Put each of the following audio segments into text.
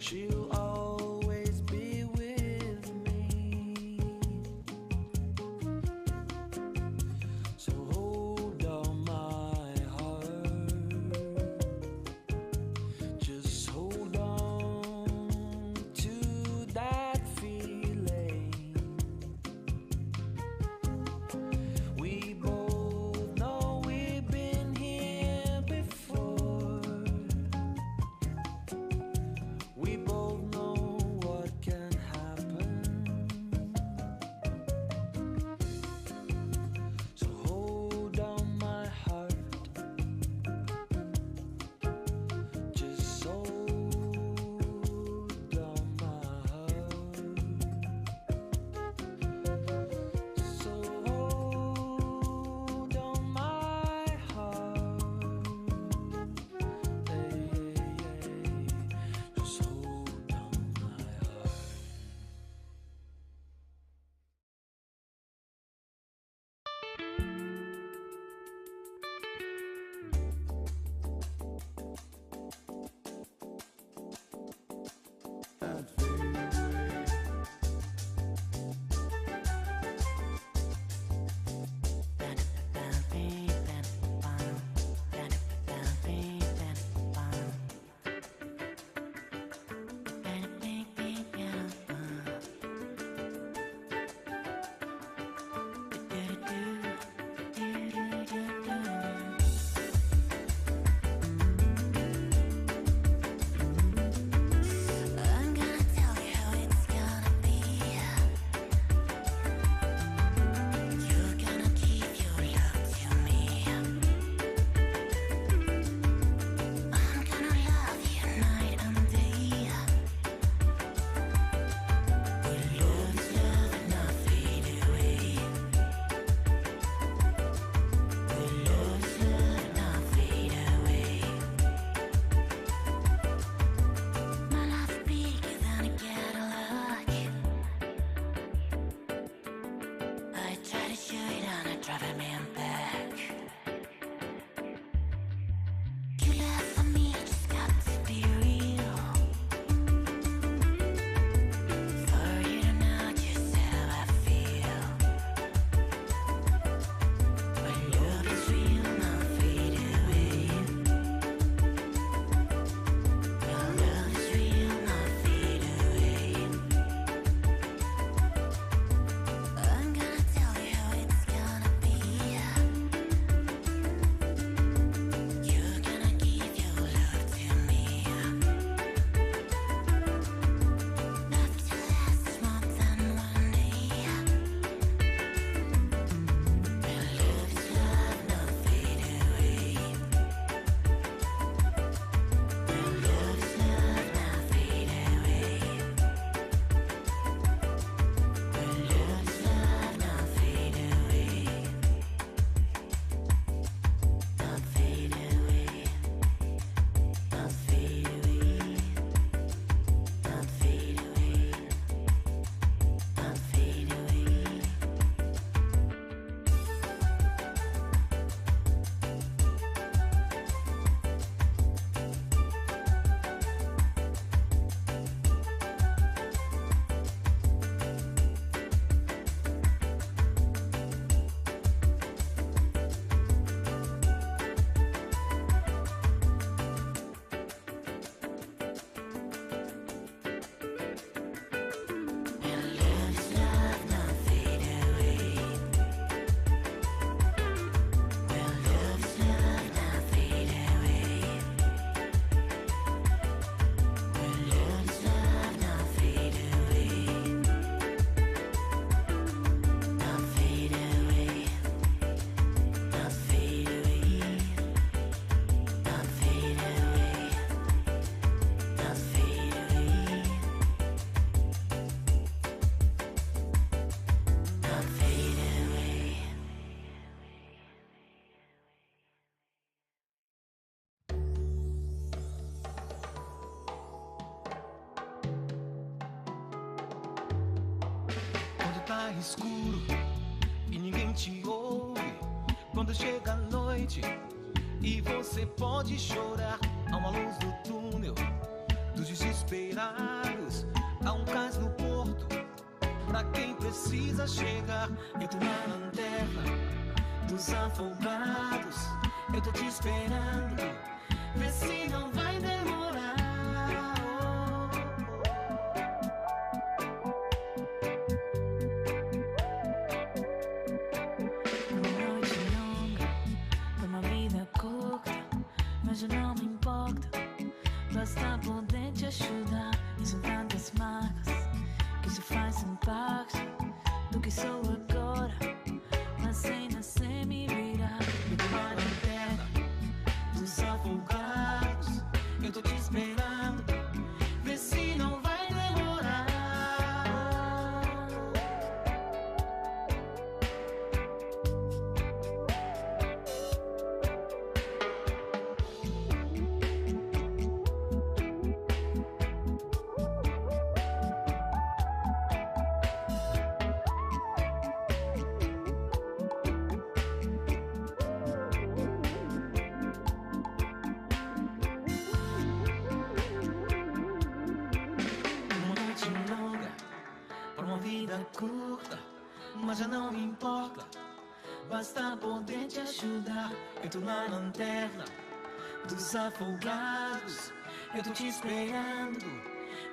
She'll always be with me. So hold on my heart, just hold on to that feeling. We both know we've been here before. We both know what can happen. So hold on my heart, just hold on my heart. So hold on my heart. Hey, just hold on my heart. I'm gonna tell you how it's gonna be. You're gonna give your love to me. I'm gonna love you night and day. We'll lose love and not fade away. We'll lose love and not fade away. My love is bigger than a Cadillac. I try to show it and I drive a man back. Your love for me just got to be real. For you to know just how I feel. When love is real, not fade away. When love is real, not fade away. I'm gonna tell you how it's gonna be. You're gonna give your love to me. Love to last more than one day. When love is love, not fade away. When love is love, not fade away. When love is love, not fade away. Not fade away. Not fade away. Not fade away. Not fade away. When love is love, not fade away. When love is love, not fade away. When love is love, not fade away. Not fade away. Not fade away. Not fade away. Not fade away. Not fade away. Quando tá escuro e ninguém te ouve, quando chega a noite e você pode chorar, há uma luz no túnel do desespero. desesperados. Há um cais no porto pra quem precisa chegar. Eu tô na lanterna dos afogados. Eu tô te esperando, vê se não vai demorar. Uma noite longa, por uma vida curta, mas eu não me importo. Basta poder te ajudar. E são tantas marcas que isso faz impacto do que sou agora, mas sem nascer me virar. Eu tô na lanterna dos afogados. Eu tô te esperando, vê se não vai demorar. Uma noite longa, pra uma vida curta, mas já não me importa. Basta poder te ajudar. Eu tô na lanterna dos afogados. Eu tô te esperando,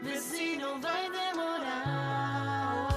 vê se não vai demorar.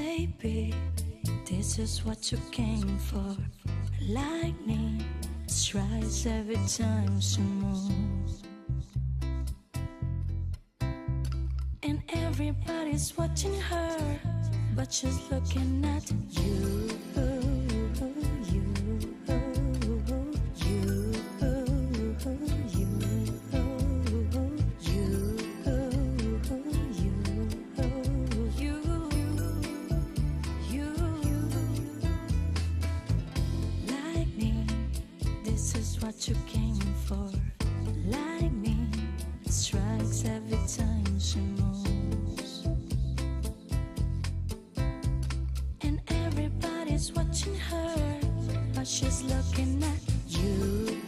Baby, this is what you came for. Lightning strikes every time she moves, and everybody's watching her, but she's looking at you. You came for. Lightning strikes every time she moves, and everybody's watching her, but she's looking at you.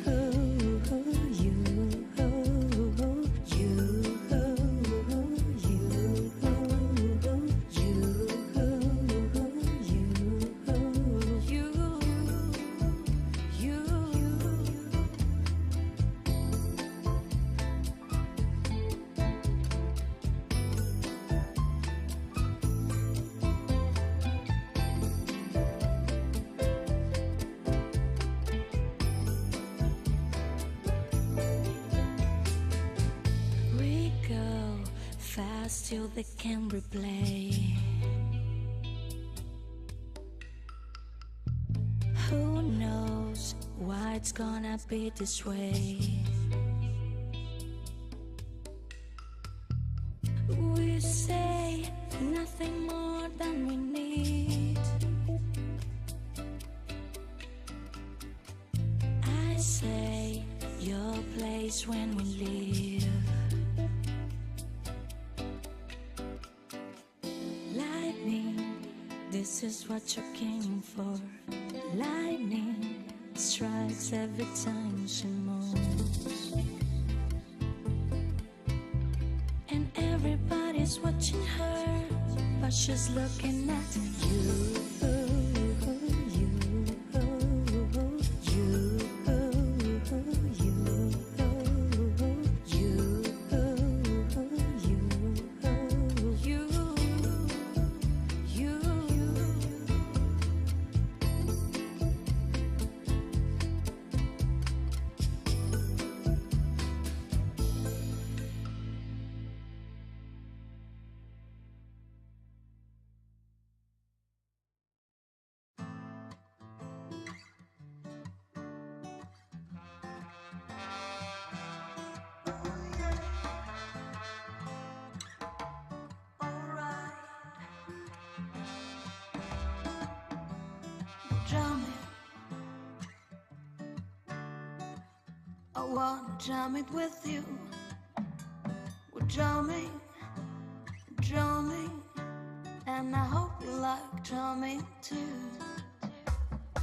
Till they can replay. Who knows why it's gonna be this way? We say nothing more than we need. I say your place when we leave. This is what you came for. Lightning strikes every time she moves, and everybody's watching her, but she's looking at you. I wanna jam it with you. We're jamming, and I hope you like jamming too.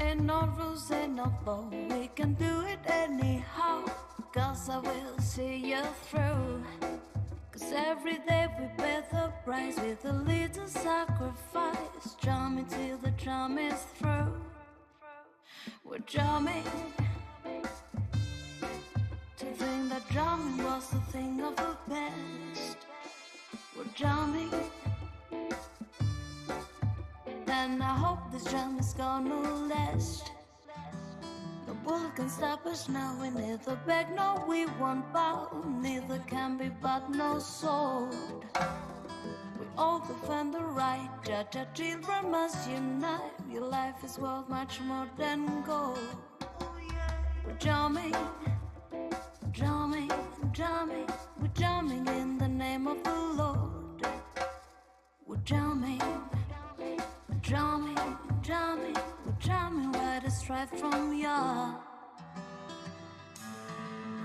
Ain't no rules, ain't no law, we can do it anyhow. Cause I will see you through. Cause every day we pay the price with a little sacrifice. Jamming till the drum is through. We're jamming. To think that drumming was the thing of the best. We're jamming, and I hope this jam is gonna last. No bullet can stop us now, we neither beg, no we won't bow. Neither can be but no sword. We all defend the right, judge our children must unite. Your life is worth much more than gold. We're jamming, we're jamming in the name of the Lord. We're jamming, we're jamming right straight from your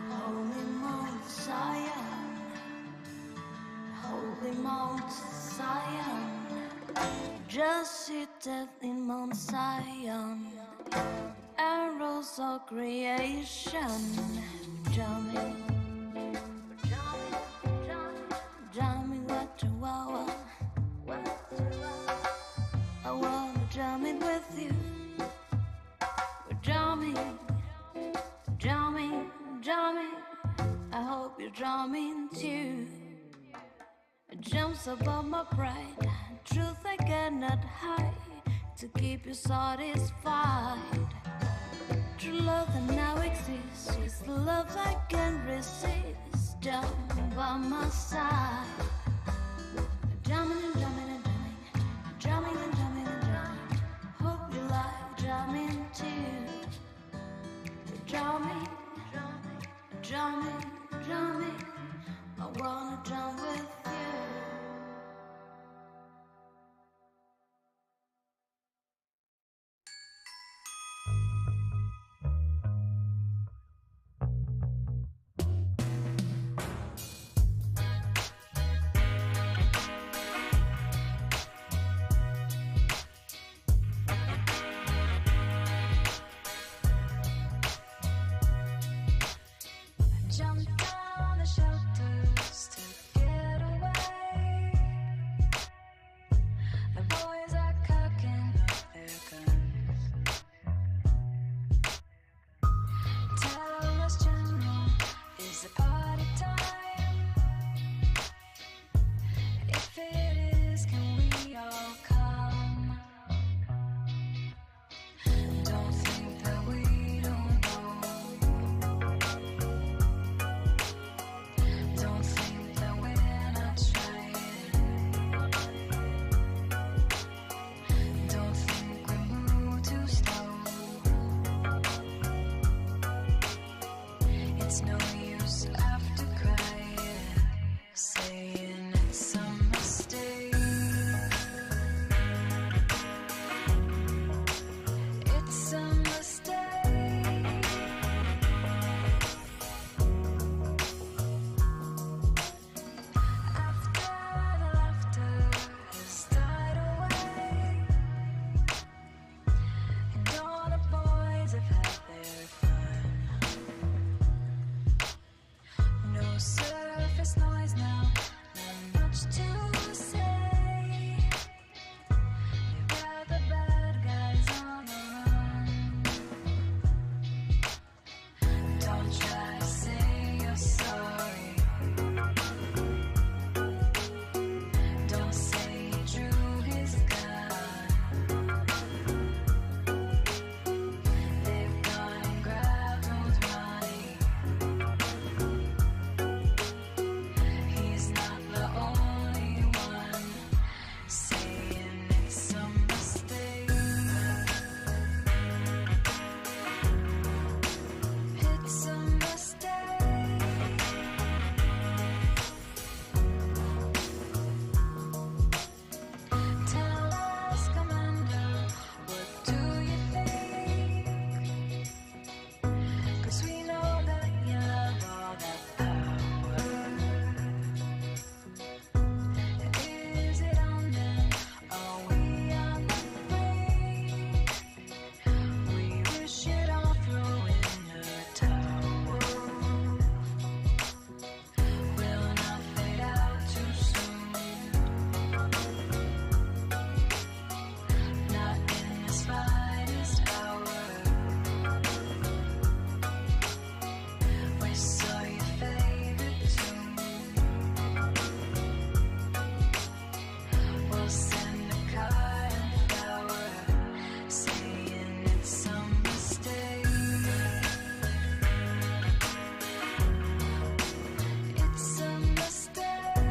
holy Mount Zion, holy Mount Zion. Just seated in Mount Zion, arrows of creation. Jamming, what you want. I wanna jam it with you. We're jamming. I hope you're jamming too. jumps above my pride. Truth I cannot hide to keep you satisfied. True love that now exists is the love I can resist. Jump by my side. Drumming and drumming and drumming, drumming and drumming and drumming. Hope you like drumming too. Drumming, drumming, drumming. I wanna drum with you. Jump down the shelters to get away. The boys are cocking up their guns. Tell us, General, is the party time? If it is, can we all come? Don't think that we don't know. Don't think that we're not trying. Don't think we move too slow. It's no use after crying, saying it's a mistake. It's a mistake. After the laughter has died away, and all the boys have had their fun. No surface noise now, not much to say. They've got the bad guys on the run. Don't try to say you're sorry. Don't say he drew his gun. They've gone and grabbed old Ronnie. He's not the only one saying it's a mistake. It's a mistake. Tell us, Commander, what do you think? 'Cause we know that you love all that power. Is it on then? Are we on the brink? We wish it all throw in the towel. Will not fade out too soon. Not in this finest hour. We saw your favorite tune. We'll send a card and flower, saying it's a mistake. It's a mistake.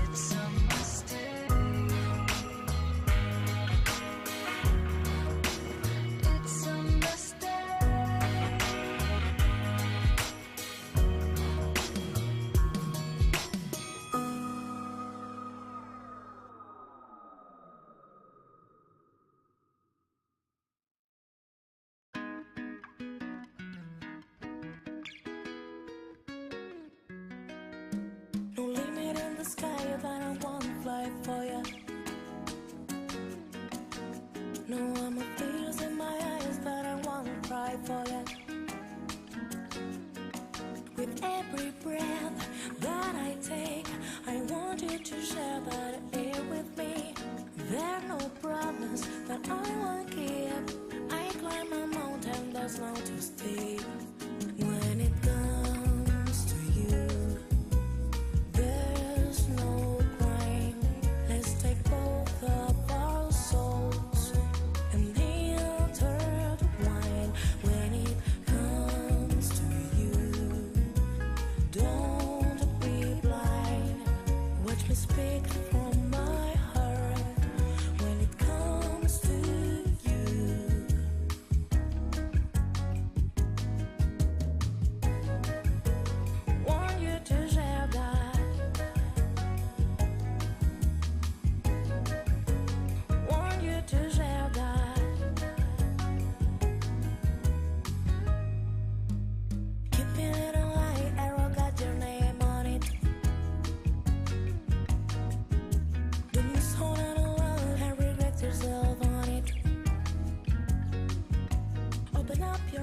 It's a mistake. It's a mistake. No limit in the sky if I don't wanna fly for ya. No, I'm a tears in my eyes, but I wanna cry for ya. With every breath that I take, I want you to share that air with me. There are no promise that I won't keep. I climb a mountain that's not too steep. When it comes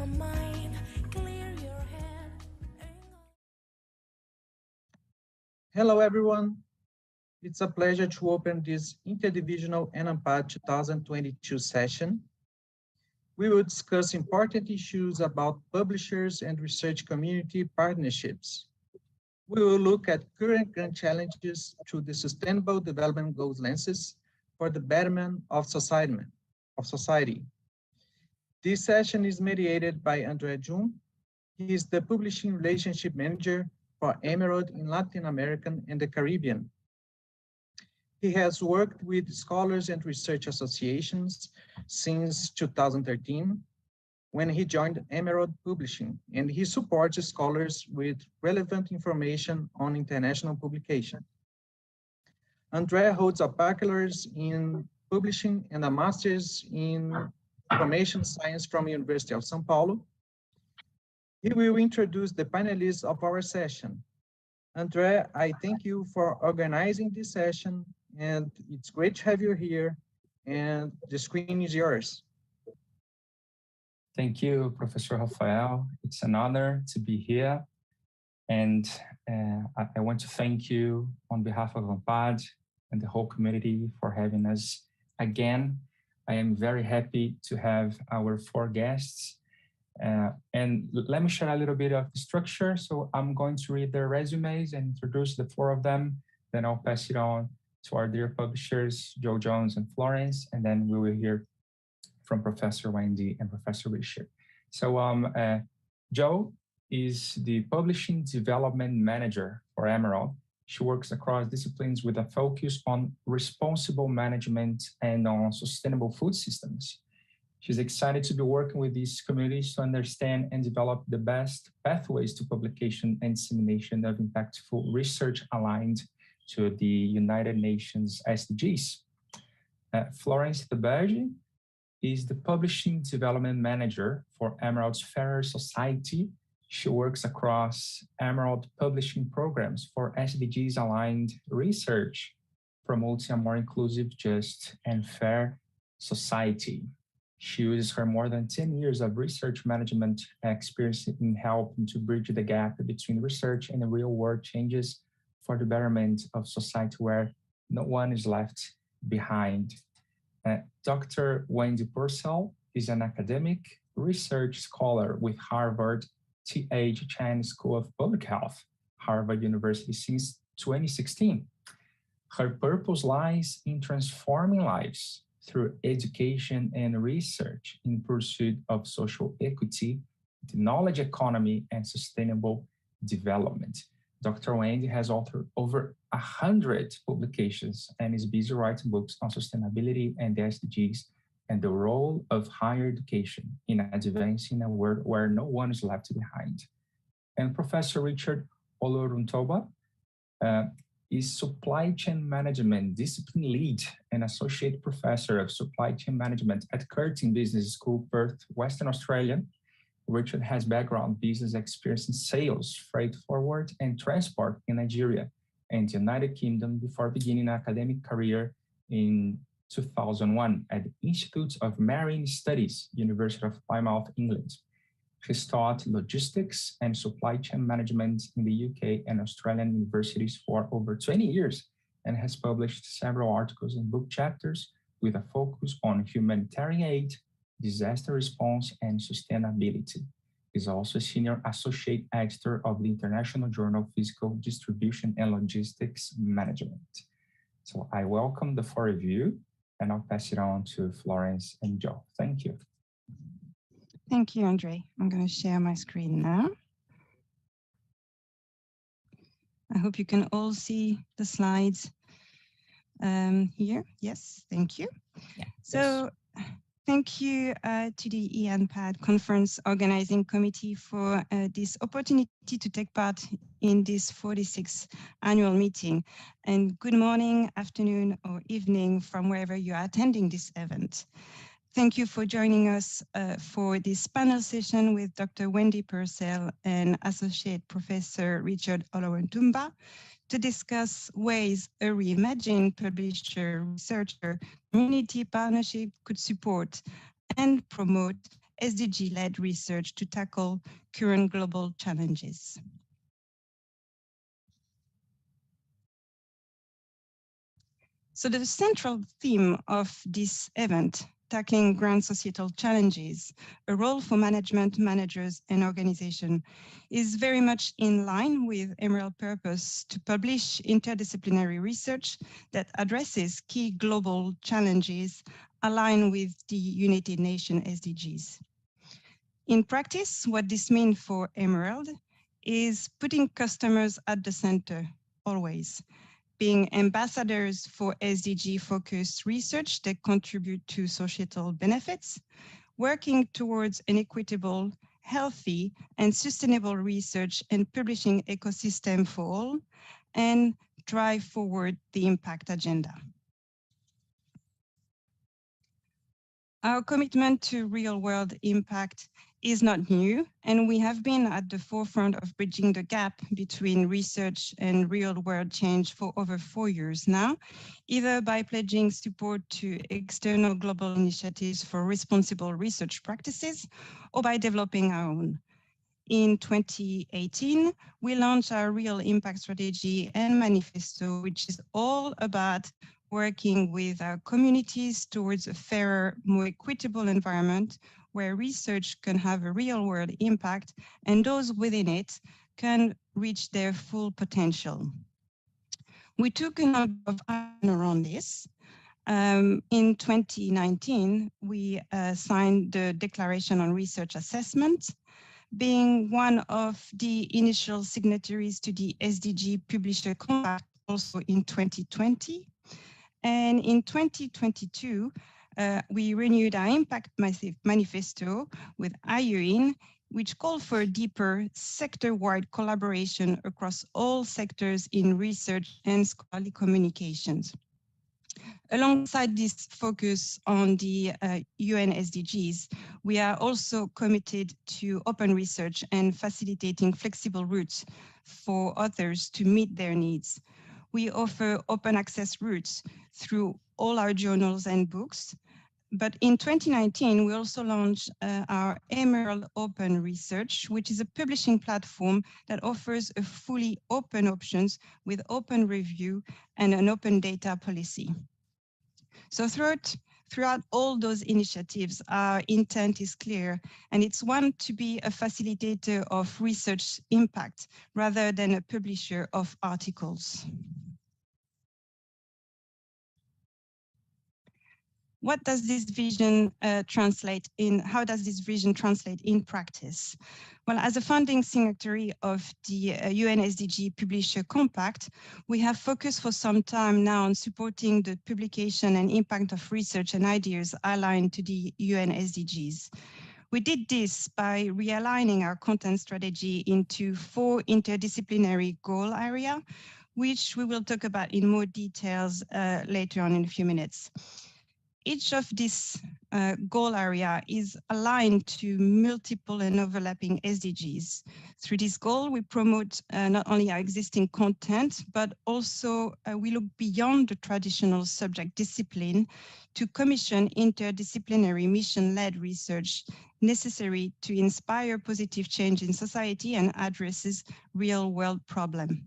your mind, clear your head. Hello, everyone. It's a pleasure to open this interdivisional ENAMPAD 2022 session. We will discuss important issues about publishers and research community partnerships. We will look at current grand challenges to the Sustainable Development Goals lenses for the betterment of society. This session is mediated by Andre Jun. He is the Publishing Relationship Manager for Emerald in Latin America and the Caribbean. He has worked with scholars and research associations since 2013, when he joined Emerald Publishing, and he supports scholars with relevant information on international publication. Andre holds a bachelor's in publishing and a master's in information science from University of São Paulo. He will introduce the panelists of our session. Andre, I thank you for organizing this session, and it's great to have you here, and the screen is yours. Thank you, Professor Rafael. It's an honor to be here. And I want to thank you on behalf of ENAMPAD and the whole community for having us again. I am very happy to have our 4 guests. And let me share a little bit of the structure. So I'm going to read their resumes and introduce the 4 of them. Then I'll pass it on to our dear publishers, Joe Jones and Florence, and then we will hear from Professor Wendy and Professor Richard. So Joe is the Publishing Development Manager for Emerald. She works across disciplines with a focus on responsible management and on sustainable food systems. She's excited to be working with these communities to understand and develop the best pathways to publication and dissemination of impactful research aligned to the United Nations SDGs. Florence Theberge is the Publishing Development Manager for Emerald's Fairer Society. She works across Emerald publishing programs for SDGs-aligned research, promoting a more inclusive, just, and fair society. She uses her more than 10 years of research management experience in helping to bridge the gap between research and the real-world changes for the betterment of society where no one is left behind. Dr. Wendy Purcell is an academic research scholar with Harvard T.H. Chan School of Public Health, Harvard University since 2016. Her purpose lies in transforming lives through education and research in pursuit of social equity, the knowledge economy, and sustainable development. Dr. Wendy has authored over 100 publications and is busy writing books on sustainability and the SDGs and the role of higher education in advancing a world where no one is left behind. And Professor Richard Oloruntoba is Supply Chain Management Discipline Lead and Associate Professor of Supply Chain Management at Curtin Business School, Perth, Western Australia. Richard has background business experience in sales, freight forward, and transport in Nigeria and the United Kingdom before beginning an academic career in 2001 at the Institute of Marine Studies, University of Plymouth, England. He taught logistics and supply chain management in the UK and Australian universities for over 20 years and has published several articles and book chapters with a focus on humanitarian aid, disaster response, and sustainability. He's also a senior associate editor of the International Journal of Physical Distribution and Logistics Management. So I welcome the 4 of you, and I'll pass it on to Florence and Joe. Thank you. Thank you, Andre. I'm going to share my screen now. I hope you can all see the slides here. Yes, thank you. Yeah. So thank you to the ENPAD Conference Organizing Committee for this opportunity to take part in this 46th annual meeting. And good morning, afternoon, or evening from wherever you are attending this event. Thank you for joining us for this panel session with Dr. Wendy Purcell and Associate Professor Richard Oloruntoba to discuss ways a reimagined publisher, researcher, community partnership could support and promote SDG-led research to tackle current global challenges. So the central theme of this event, tackling grand societal challenges, a role for management, managers, and organization, is very much in line with Emerald's purpose to publish interdisciplinary research that addresses key global challenges aligned with the United Nations SDGs. In practice, what this means for Emerald is putting customers at the center, always, being ambassadors for SDG-focused research that contribute to societal benefits, working towards an equitable, healthy, and sustainable research and publishing ecosystem for all, and drive forward the impact agenda. Our commitment to real-world impact is not new, and we have been at the forefront of bridging the gap between research and real-world change for over 4 years now, either by pledging support to external global initiatives for responsible research practices or by developing our own. In 2018, we launched our Real Impact Strategy and Manifesto, which is all about working with our communities towards a fairer, more equitable environment where research can have a real-world impact and those within it can reach their full potential. We took a number of actions around this. In 2019, we signed the Declaration on Research Assessment, being one of the initial signatories to the SDG Publisher Compact also in 2020. And in 2022, we renewed our Impact Manifesto with IUIN, which called for a deeper sector-wide collaboration across all sectors in research and scholarly communications. Alongside this focus on the UN SDGs, we are also committed to open research and facilitating flexible routes for authors to meet their needs. We offer open access routes through all our journals and books. But in 2019, we also launched our Emerald Open Research, which is a publishing platform that offers a fully open options with open review and an open data policy. So throughout all those initiatives, our intent is clear, and it's one to be a facilitator of research impact rather than a publisher of articles. What does this vision translate in? How does this vision translate in practice? Well, as a founding signatory of the UN SDG Publisher Compact, we have focused for some time now on supporting the publication and impact of research and ideas aligned to the UN SDGs. We did this by realigning our content strategy into 4 interdisciplinary goal areas, which we will talk about in more details later on in a few minutes. Each of these goal area is aligned to multiple and overlapping SDGs. Through this goal, we promote not only our existing content, but also we look beyond the traditional subject discipline to commission interdisciplinary mission-led research necessary to inspire positive change in society and addresses real-world problems.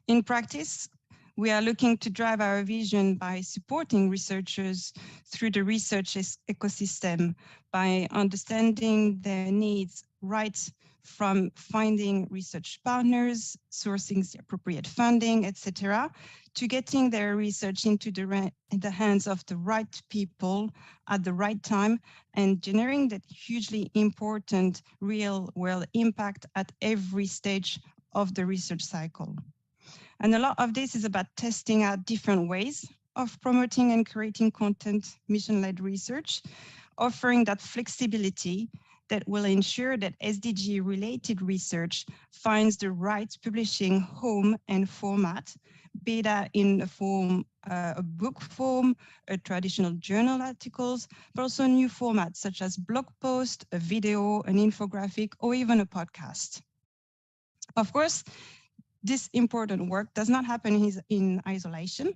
In practice, we are looking to drive our vision by supporting researchers through the research ecosystem, by understanding their needs right from finding research partners, sourcing the appropriate funding, etc., to getting their research into the hands of the right people at the right time and generating that hugely important real-world impact at every stage of the research cycle. And a lot of this is about testing out different ways of promoting and creating content mission-led research, offering that flexibility that will ensure that SDG-related research finds the right publishing home and format, be that in the form, a book form, a traditional journal articles, but also new formats such as blog post, a video, an infographic, or even a podcast. Of course, this important work does not happen in isolation.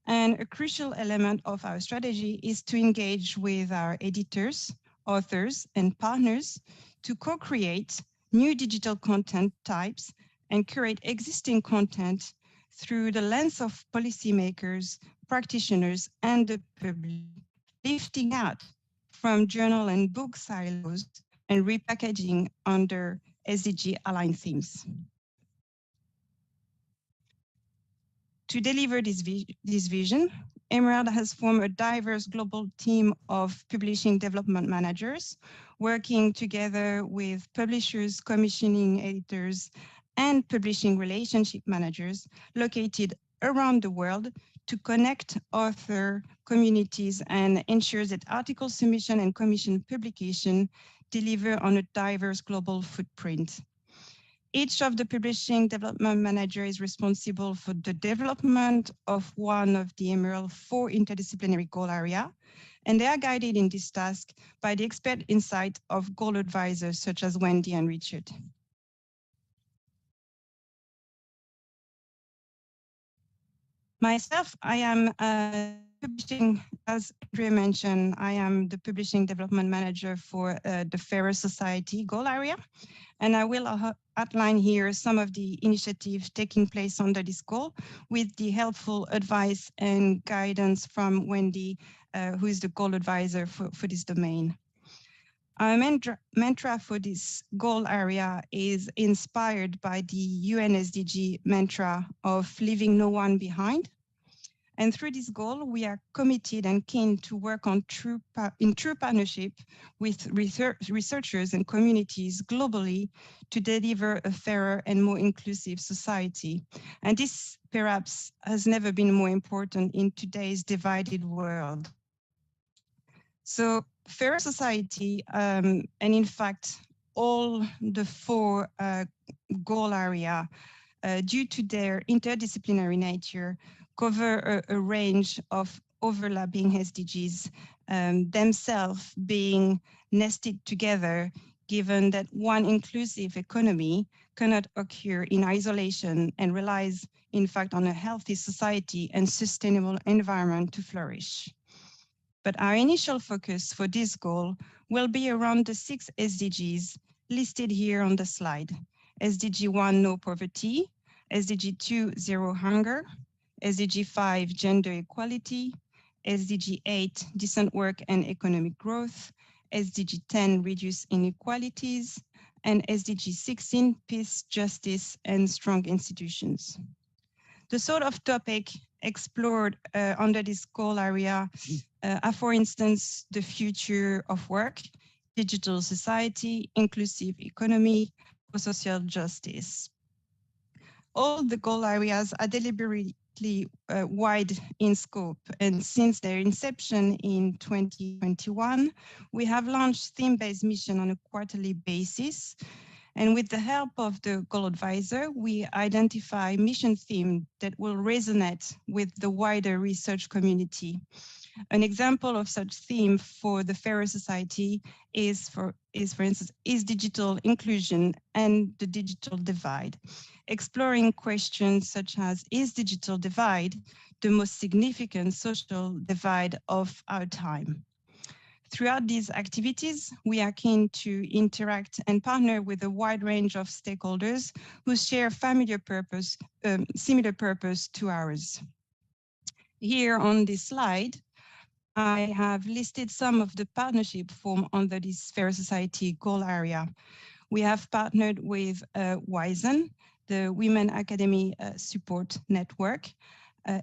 And a crucial element of our strategy is to engage with our editors, authors, and partners to co-create new digital content types and curate existing content through the lens of policymakers, practitioners, and the public, lifting out from journal and book silos and repackaging under SDG-aligned themes. To deliver this vision, Emerald has formed a diverse global team of publishing development managers, working together with publishers, commissioning editors, and publishing relationship managers located around the world to connect author communities and ensure that article submission and commission publication deliver on a diverse global footprint. Each of the publishing development manager is responsible for the development of one of the Emerald 4 interdisciplinary goal area, and they are guided in this task by the expert insight of goal advisors such as Wendy and Richard. Myself, I am publishing, as Andre mentioned, I am the publishing development manager for the Fairer Society goal area. And I will outline here some of the initiatives taking place under this goal with the helpful advice and guidance from Wendy, who is the goal advisor for this domain. Our mantra for this goal area is inspired by the UN SDG mantra of leaving no one behind. And through this goal, we are committed and keen to work on true partnership with researchers and communities globally to deliver a fairer and more inclusive society. And this perhaps has never been more important in today's divided world. So fairer society, and in fact, all the 4 goal area, due to their interdisciplinary nature, cover a range of overlapping SDGs, themselves being nested together, given that one inclusive economy cannot occur in isolation and relies, in fact, on a healthy society and sustainable environment to flourish. But our initial focus for this goal will be around the 6 SDGs listed here on the slide. SDG 1, no poverty, SDG 2, zero hunger, SDG 5, gender equality, SDG 8, decent work and economic growth, SDG 10, reduce inequalities, and SDG 16, peace, justice, and strong institutions. The sort of topic explored under this goal area are, for instance, the future of work, digital society, inclusive economy, or social justice. All the goal areas are deliberately wide in scope, and since their inception in 2021, we have launched theme-based mission on a quarterly basis. And with the help of the goal advisor, we identify mission theme that will resonate with the wider research community. An example of such theme for the Fairer Society is for instance, is digital inclusion and the digital divide, exploring questions such as, is digital divide the most significant social divide of our time? Throughout these activities, we are keen to interact and partner with a wide range of stakeholders who share similar purpose to ours. Here on this slide, I have listed some of the partnership formed under this Fairer Society goal area. We have partnered with WISEN, the Women Academy Support Network.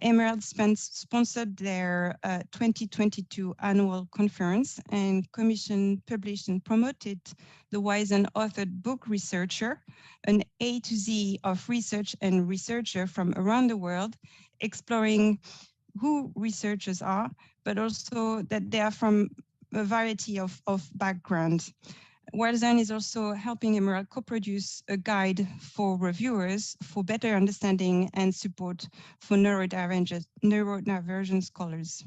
Emerald sponsored their 2022 annual conference and commissioned, published, and promoted the WISEN authored book Researcher, an A to Z of research and researcher from around the world, exploring who researchers are, but also that they are from a variety of backgrounds. WISEN is also helping Emerald co-produce a guide for reviewers for better understanding and support for neurodivergent scholars.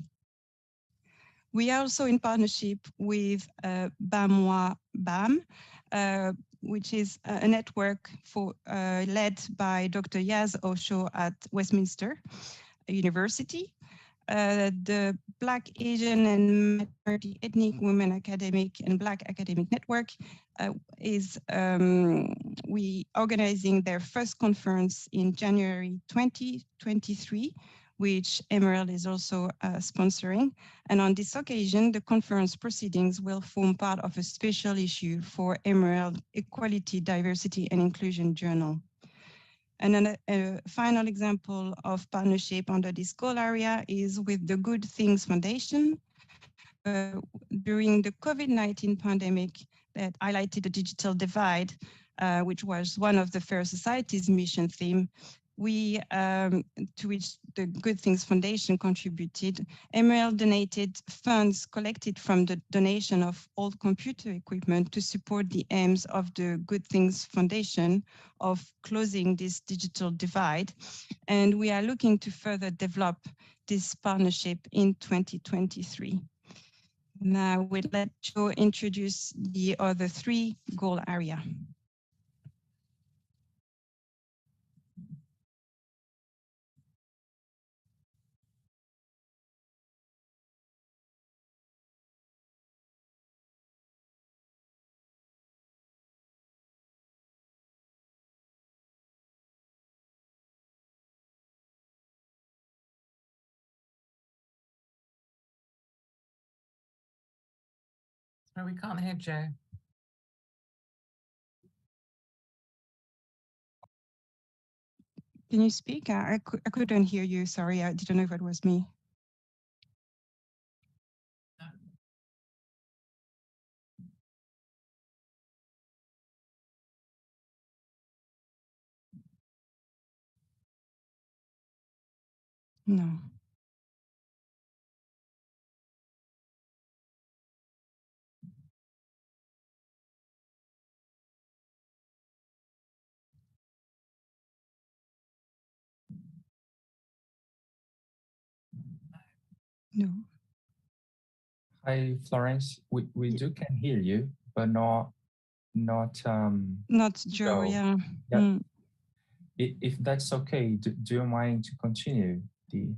We are also in partnership with BAMWA BAM, which is a network led by Dr. Yaz Osho at Westminster University. the Black, Asian, and minority ethnic women academic and Black academic network is we organizing their first conference in January 2023, which Emerald is also sponsoring. And on this occasion, the conference proceedings will form part of a special issue for Emerald Equality, Diversity and Inclusion Journal. And then a final example of partnership under this goal area is with the Good Things Foundation. During the COVID-19 pandemic that highlighted the digital divide, which was one of the Fair Society's mission theme, we, to which the Good Things Foundation contributed, Emerald donated funds collected from the donation of old computer equipment to support the aims of the Good Things Foundation of closing this digital divide. And we are looking to further develop this partnership in 2023. Now we'll let Joe introduce the other 3 goal areas. Oh, we can't hear Joe. Can you speak? I couldn't hear you. Sorry, I didn't know if it was me. No. No. Hi, Florence. We do can hear you, but not Joe. Yeah. Yeah. If that's okay, do you mind to continue the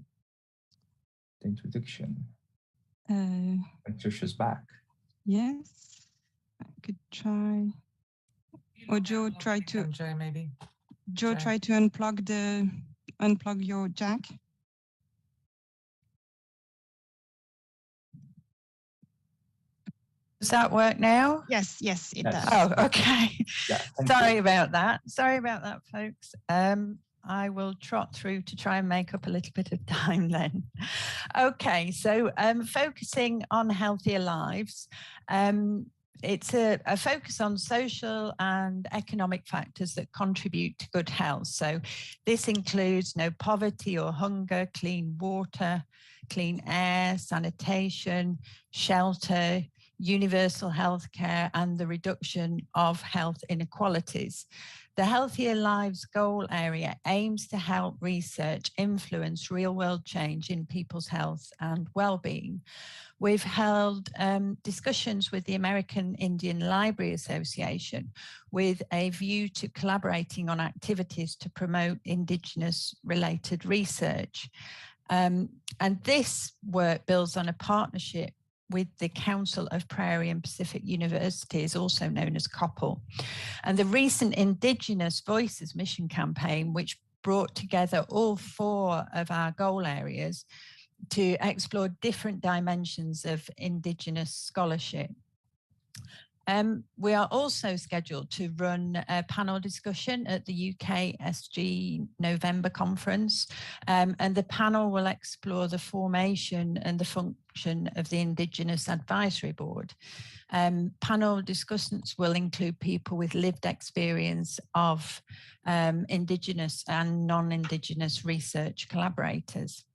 introduction? Patricia's back. Yes, I could try. Or Joe try to. Joe, maybe. Joe try to unplug your jack. Does that work now? Yes, it does. Oh, okay. Yeah, Sorry about that. Sorry about that, folks. I will trot through to try and make up a little bit of time then. Okay, so focusing on healthier lives. It's a focus on social and economic factors that contribute to good health. So this includes no poverty or hunger, clean water, clean air, sanitation, shelter, universal health care, and the reduction of health inequalities. The Healthier Lives goal area aims to help research influence real-world change in people's health and well-being. We've held discussions with the American Indian Library Association with a view to collaborating on activities to promote Indigenous-related research. And this work builds on a partnership with the Council of Prairie and Pacific Universities, also known as COPL. And the recent Indigenous Voices mission campaign, which brought together all 4 of our goal areas to explore different dimensions of Indigenous scholarship. We are also scheduled to run a panel discussion at the UK SG November conference, and the panel will explore the formation and the function of the Indigenous Advisory Board. Panel discussants will include people with lived experience of Indigenous and non-Indigenous research collaborators.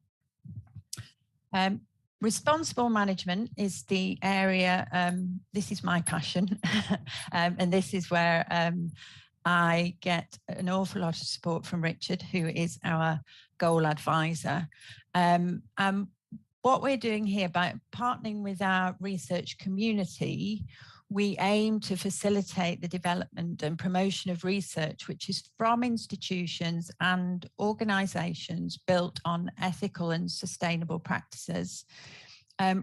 Responsible management is the area, this is my passion, and this is where I get an awful lot of support from Richard, who is our goal advisor. What we're doing here by partnering with our research community, we aim to facilitate the development and promotion of research which is from institutions and organisations built on ethical and sustainable practices.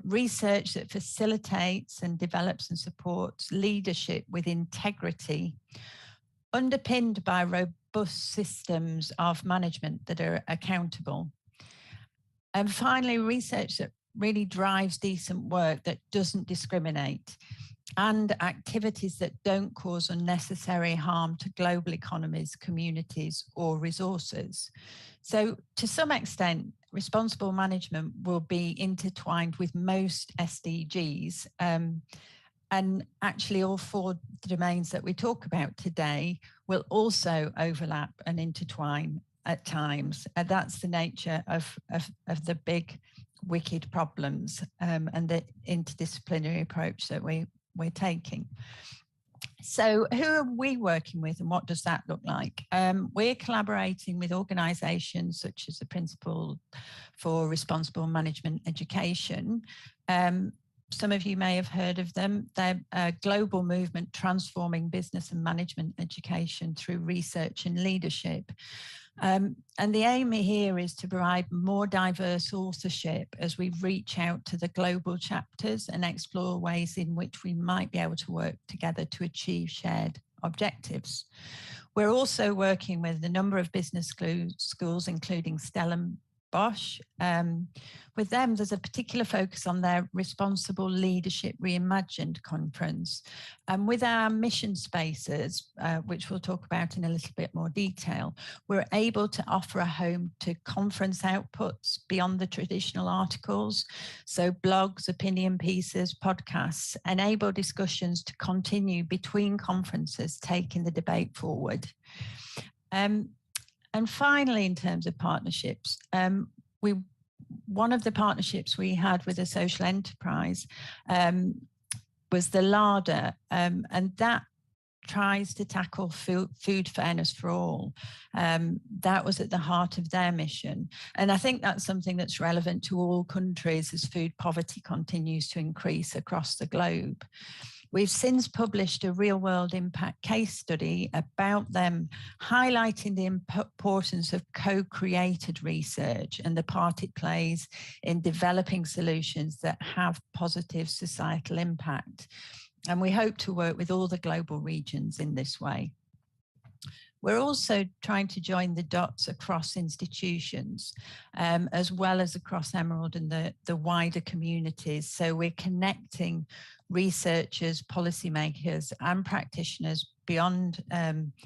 Research that facilitates and develops and supports leadership with integrity, underpinned by robust systems of management that are accountable. And finally, research that really drives decent work that doesn't discriminate, and activities that don't cause unnecessary harm to global economies, communities, or resources. So to some extent, responsible management will be intertwined with most SDGs. And actually all 4 domains that we talk about today will also overlap and intertwine at times. And that's the nature of the big, wicked problems and the interdisciplinary approach that we're taking. So who are we working with and what does that look like? We're collaborating with organisations such as the Principle for Responsible Management Education. Some of you may have heard of them. They're a global movement transforming business and management education through research and leadership. And the aim here is to provide more diverse authorship as we reach out to the global chapters and explore ways in which we might be able to work together to achieve shared objectives. We're also working with a number of business schools, including Stellenbosch. With them, there's a particular focus on their Responsible Leadership Reimagined conference. And with our mission spaces, which we'll talk about in a little bit more detail, we're able to offer a home to conference outputs beyond the traditional articles. So blogs, opinion pieces, podcasts, enable discussions to continue between conferences, taking the debate forward. And finally, in terms of partnerships, one of the partnerships we had with a social enterprise was the Larder, and that tries to tackle food fairness for all. That was at the heart of their mission. And I think that's something that's relevant to all countries as food poverty continues to increase across the globe. We've since published a real-world impact case study about them, highlighting the importance of co-created research and the part it plays in developing solutions that have positive societal impact. And we hope to work with all the global regions in this way. We're also trying to join the dots across institutions, as well as across Emerald and the wider communities. So we're connecting researchers, policymakers, and practitioners beyond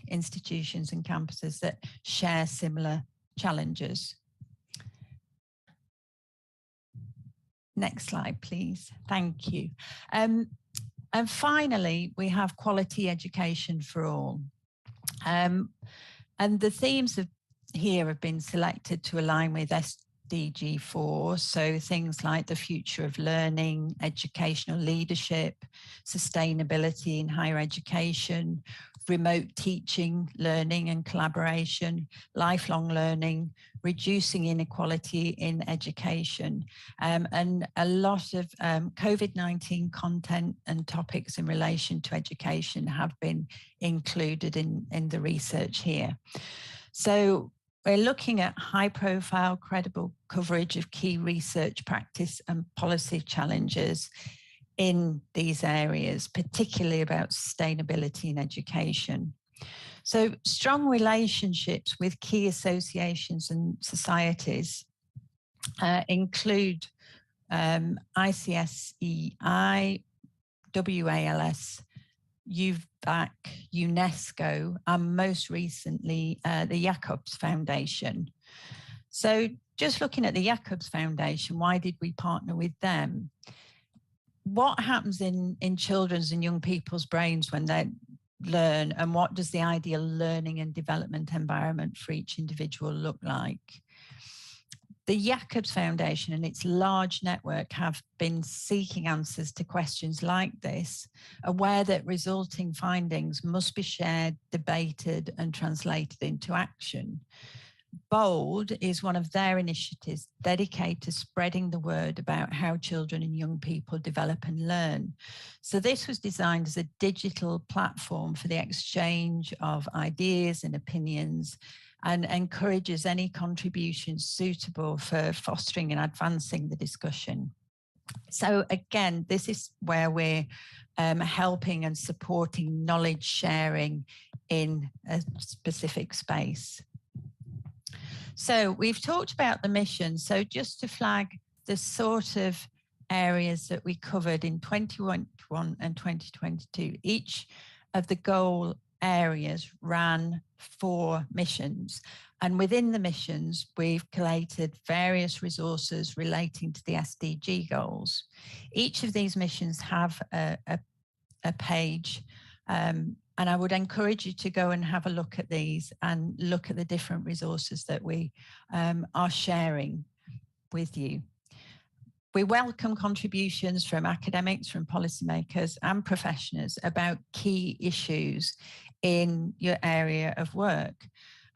institutions and campuses that share similar challenges. Next slide, please. Thank you. And finally, we have quality education for all. And the themes here have been selected to align with SDG 4, so things like the future of learning, educational leadership, sustainability in higher education, remote teaching, learning and collaboration, lifelong learning, reducing inequality in education, and a lot of COVID-19 content and topics in relation to education have been included in the research here. So we're looking at high-profile, credible coverage of key research practice and policy challenges in these areas, particularly about sustainability in education. So strong relationships with key associations and societies include ICSEI, WALS, UVAC, UNESCO, and most recently the Jacobs Foundation. So just looking at the Jacobs Foundation, why did we partner with them? What happens in children's and young people's brains when they learn, and what does the ideal learning and development environment for each individual look like? The Jacobs Foundation and its large network have been seeking answers to questions like this, aware that resulting findings must be shared, debated, and translated into action. BOLD is one of their initiatives dedicated to spreading the word about how children and young people develop and learn. So this was designed as a digital platform for the exchange of ideas and opinions, and encourages any contributions suitable for fostering and advancing the discussion. So again, this is where we're helping and supporting knowledge sharing in a specific space. So we've talked about the mission. So just to flag the sort of areas that we covered in 2021 and 2022, each of the goal areas ran 4 missions. And within the missions, we've collated various resources relating to the SDG goals. Each of these missions have a page, and I would encourage you to go and have a look at these and look at the different resources that we are sharing with you. We welcome contributions from academics, from policymakers and professionals about key issues in your area of work.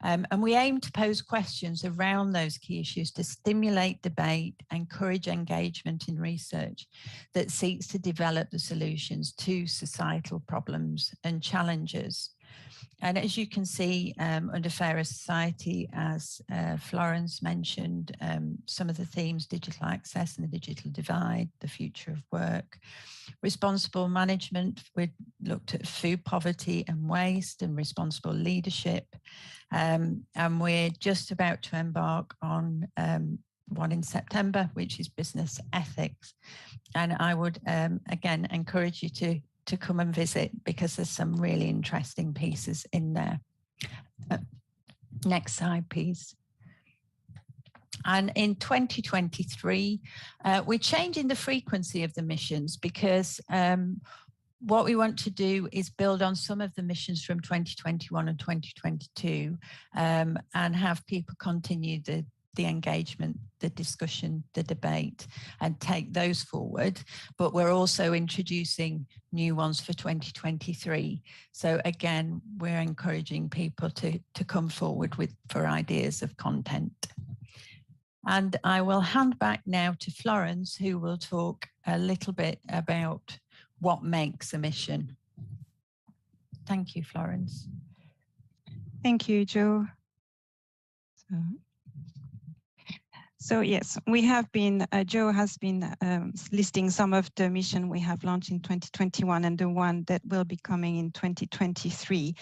And we aim to pose questions around those key issues to stimulate debate, encourage engagement in research that seeks to develop the solutions to societal problems and challenges. And as you can see, under Fairer Society, as Florence mentioned, some of the themes: digital access and the digital divide, the future of work. Responsible management, we looked at food poverty and waste and responsible leadership. And we're just about to embark on one in September, which is business ethics. And I would, again, encourage you to come and visit, because there's some really interesting pieces in there. Next slide, please. And in 2023, we're changing the frequency of the missions, because what we want to do is build on some of the missions from 2021 and 2022, and have people continue the engagement, the discussion, the debate, and take those forward. But we're also introducing new ones for 2023. So again, we're encouraging people to come forward for ideas of content. And I will hand back now to Florence, who will talk a little bit about what makes a mission. Thank you, Florence. Thank you, Jo. So yes, we have been, Jo has been listing some of the mission we have launched in 2021 and the one that will be coming in 2023.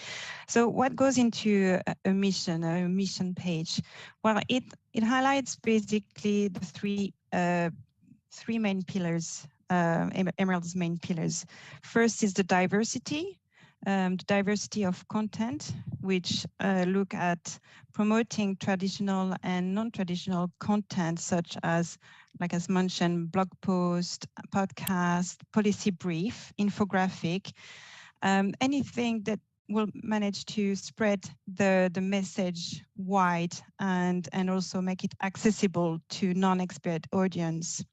So what goes into a mission page? Well, it highlights basically the three main pillars, Emerald's main pillars. First is the diversity of content, which look at promoting traditional and non-traditional content, such as, like as mentioned, blog post, podcast, policy brief, infographic, anything that will manage to spread the message wide and also make it accessible to non-expert audience.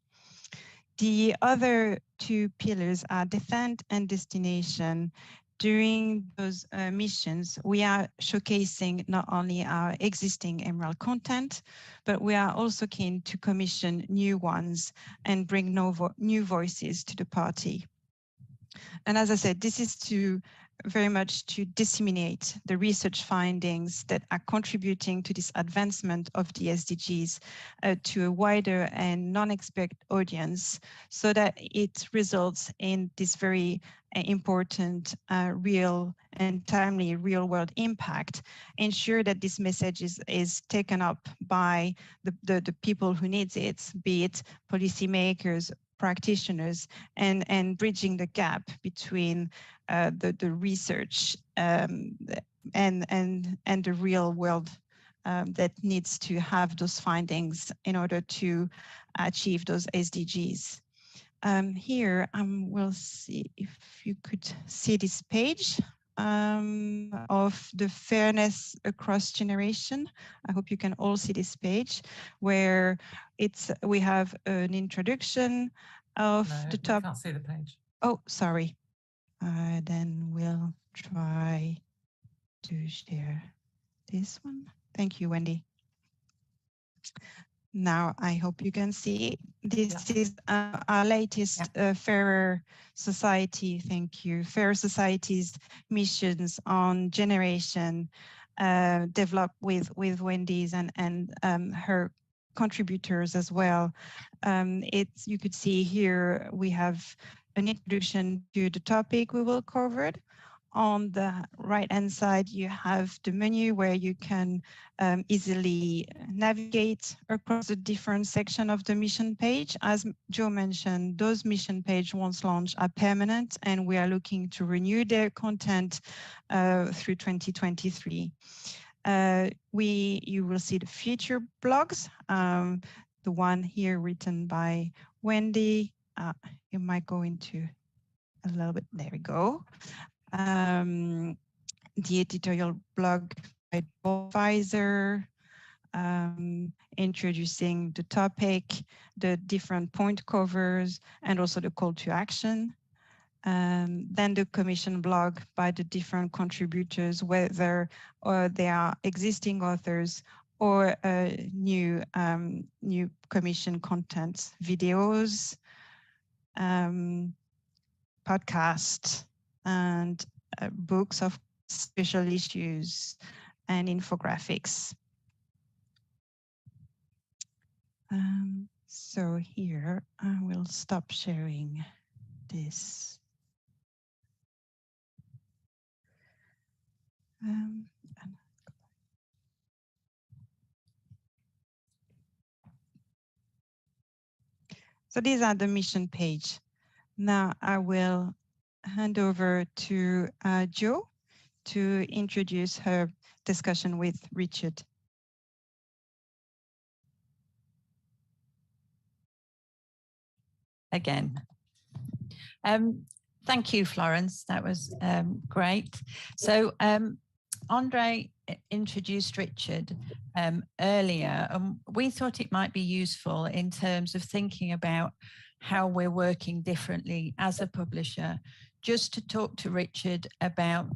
The other 2 pillars are defend and destination. During those missions, we are showcasing not only our existing Emerald content, but we are also keen to commission new ones and bring new voices to the party. And as I said, this is very much to disseminate the research findings that are contributing to this advancement of the SDGs to a wider and non-expert audience, so that it results in this very important, real and timely real-world impact. Ensure that this message is taken up by the people who needs it, be it policymakers, practitioners, and bridging the gap between the research and the real world that needs to have those findings in order to achieve those SDGs. Here, we'll see if you could see this page of the fairness across generation. I hope you can all see this page, where we have an introduction of the top. I can't see the page. Oh, sorry. Then we'll try to share this one. Thank you, Wendy. Now, I hope you can see this is our latest Fairer Society. Thank you. Fairer Society's missions on generation, developed with Wendy's and her contributors as well. You could see here we have an introduction to the topic we will cover. On the right-hand side, you have the menu where you can easily navigate across the different section of the mission page. As Joe mentioned, those mission page once launched are permanent, and we are looking to renew their content through 2023. You will see the feature blogs, the one here written by Wendy. You might go into a little bit, there we go. The editorial blog by Advisor, introducing the topic, the different point covers, and also the call to action. Then the commission blog by the different contributors, whether they are existing authors or new commission contents, videos, podcasts, and books of special issues and infographics. So here I will stop sharing this. So these are the mission page. Now I will hand over to Jo to introduce her discussion with Richard. Again. Thank you, Florence. That was great. So Andre introduced Richard earlier, and we thought it might be useful in terms of thinking about how we're working differently as a publisher, just to talk to Richard about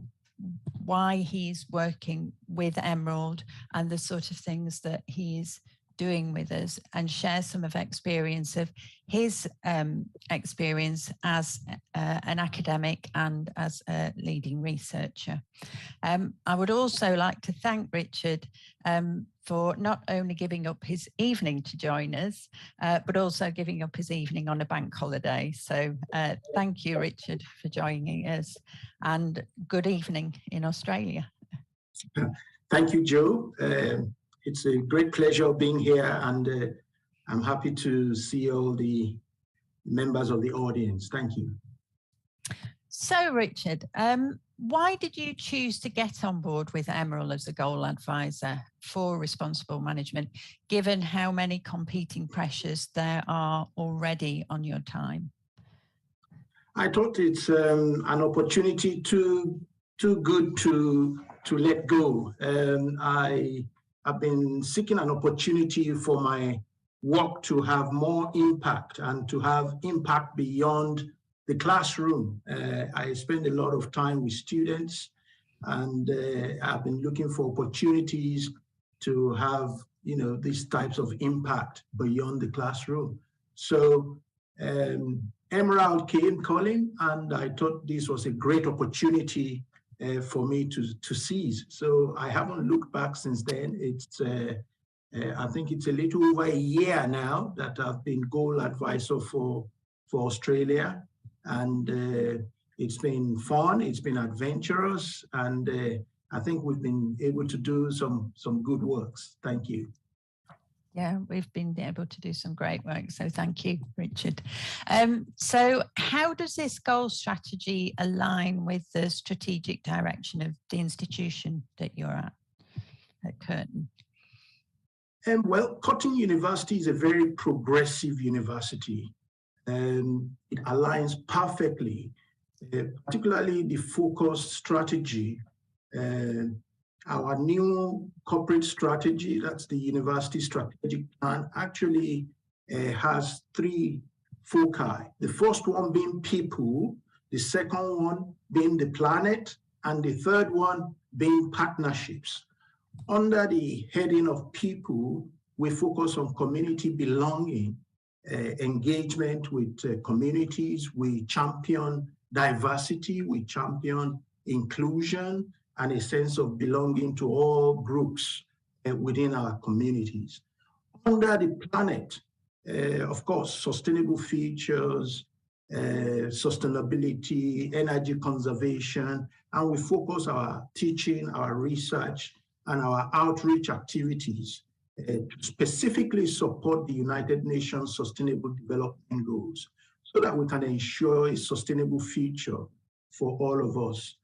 why he's working with Emerald and the sort of things that he's doing with us, and share some of experience of his experience as an academic and as a leading researcher. I would also like to thank Richard for not only giving up his evening to join us, but also giving up his evening on a bank holiday. So thank you, Richard, for joining us, and good evening in Australia. Thank you, Jo. It's a great pleasure being here, and I'm happy to see all the members of the audience. Thank you. So, Richard, why did you choose to get on board with Emerald as a goal advisor for responsible management, given how many competing pressures there are already on your time? I thought it's an opportunity too good to let go. I've been seeking an opportunity for my work to have more impact and to have impact beyond the classroom. I spend a lot of time with students, and I've been looking for opportunities to have, these types of impact beyond the classroom. So Emerald came calling, and I thought this was a great opportunity for me to seize. So I haven't looked back since then. It's I think it's a little over a year now that I've been goal advisor for Australia, and it's been fun, it's been adventurous, and I think we've been able to do some good works. Thank you. Yeah, we've been able to do some great work. So thank you, Richard. So how does this goal strategy align with the strategic direction of the institution that you're at Curtin? Well, Curtin University is a very progressive university. It aligns perfectly, particularly the focused strategy. Our new corporate strategy, that's the university strategic plan, actually has 3 foci. The first one being people, the second one being the planet, and the third one being partnerships. Under the heading of people, we focus on community belonging, engagement with communities. We champion diversity, we champion inclusion, and a sense of belonging to all groups within our communities. Under the planet, of course, sustainable features, sustainability, energy conservation, and we focus our teaching, our research, and our outreach activities to specifically support the United Nations Sustainable Development Goals so that we can ensure a sustainable future for all of us.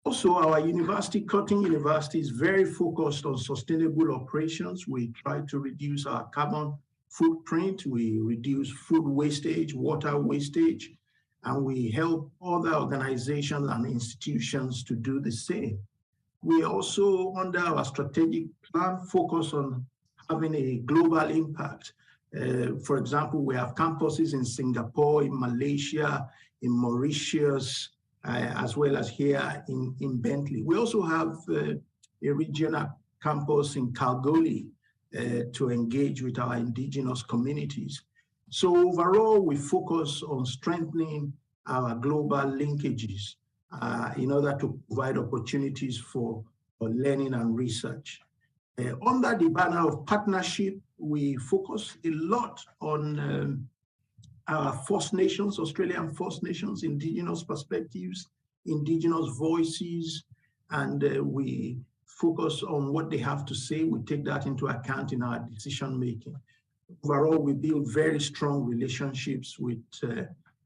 Also, our university, Cotton University, is very focused on sustainable operations. We try to reduce our carbon footprint, we reduce food wastage, water wastage, and we help other organizations and institutions to do the same. We also, under our strategic plan, focus on having a global impact. For example, we have campuses in Singapore, in Malaysia, in Mauritius, as well as here in Bentley. We also have a regional campus in Kalgoorlie to engage with our indigenous communities. So overall, we focus on strengthening our global linkages in order to provide opportunities for learning and research. Under the banner of partnership, we focus a lot on our First Nations, Australian First Nations, indigenous perspectives, indigenous voices, and we focus on what they have to say. We take that into account in our decision making. Overall, we build very strong relationships with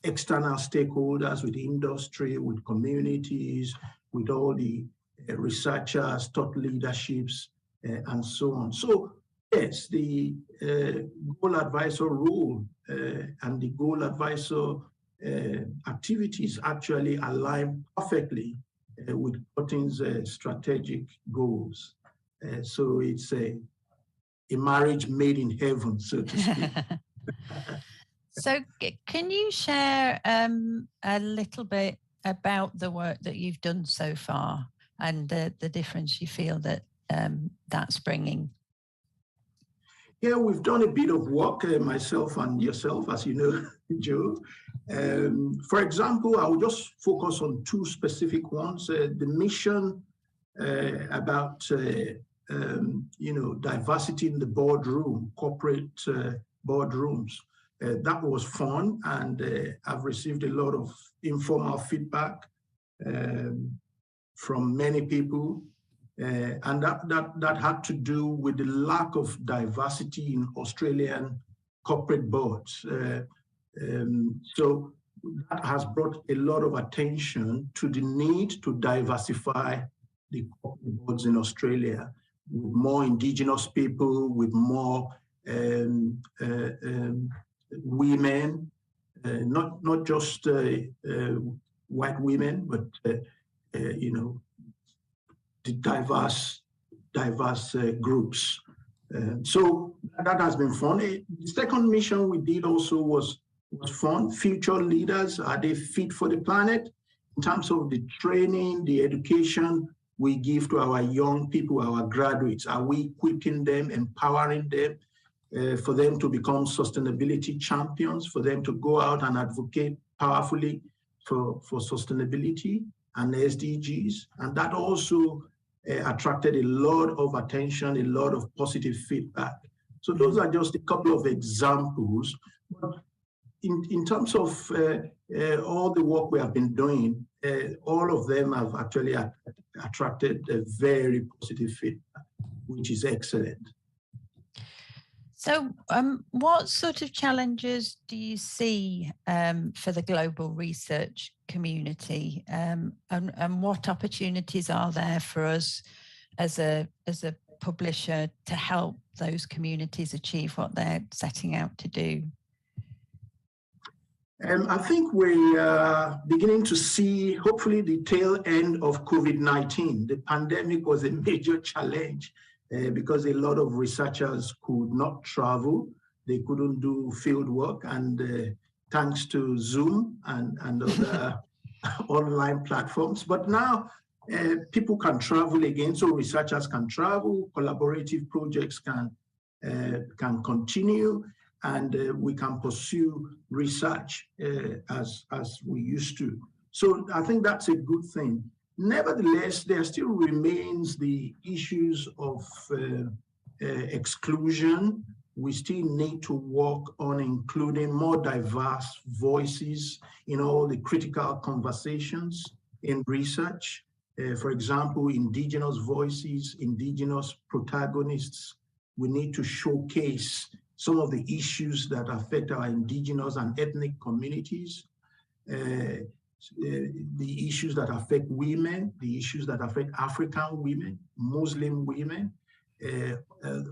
external stakeholders, with industry, with communities, with all the researchers, thought leaderships, and so on. So yes, the goal advisor role and the goal advisor activities actually align perfectly with Cotton's strategic goals. So it's a marriage made in heaven, so to speak. So can you share a little bit about the work that you've done so far and the difference you feel that that's bringing? Yeah, we've done a bit of work, myself and yourself, as you know, Joe. For example, I will just focus on two specific ones. The mission about, diversity in the boardroom, corporate boardrooms. That was fun, and I've received a lot of informal feedback from many people. And that had to do with the lack of diversity in Australian corporate boards. So that has brought a lot of attention to the need to diversify the corporate boards in Australia with more Indigenous people, with more women, not just white women, but the diverse groups. So that has been fun. The second mission we did also was fun. Future leaders, are they fit for the planet? In terms of the training, the education we give to our young people, our graduates, are we equipping them, empowering them for them to become sustainability champions, for them to go out and advocate powerfully for sustainability and SDGs? And that also attracted a lot of attention, a lot of positive feedback. So those are just a couple of examples. But in terms of all the work we have been doing, all of them have actually attracted a very positive feedback, which is excellent. So what sort of challenges do you see for the global research community, and what opportunities are there for us as a publisher to help those communities achieve what they're setting out to do? I think we are beginning to see, hopefully, the tail end of COVID-19. The pandemic was a major challenge because a lot of researchers could not travel. They couldn't do field work, and thanks to Zoom and other online platforms. But now people can travel again, so researchers can travel, collaborative projects can can continue, and we can pursue research as we used to. So I think that's a good thing. Nevertheless, there still remains the issues of exclusion. We still need to work on including more diverse voices in all the critical conversations in research. For example, indigenous voices, indigenous protagonists. We need to showcase some of the issues that affect our indigenous and ethnic communities, the issues that affect women, the issues that affect African women, Muslim women.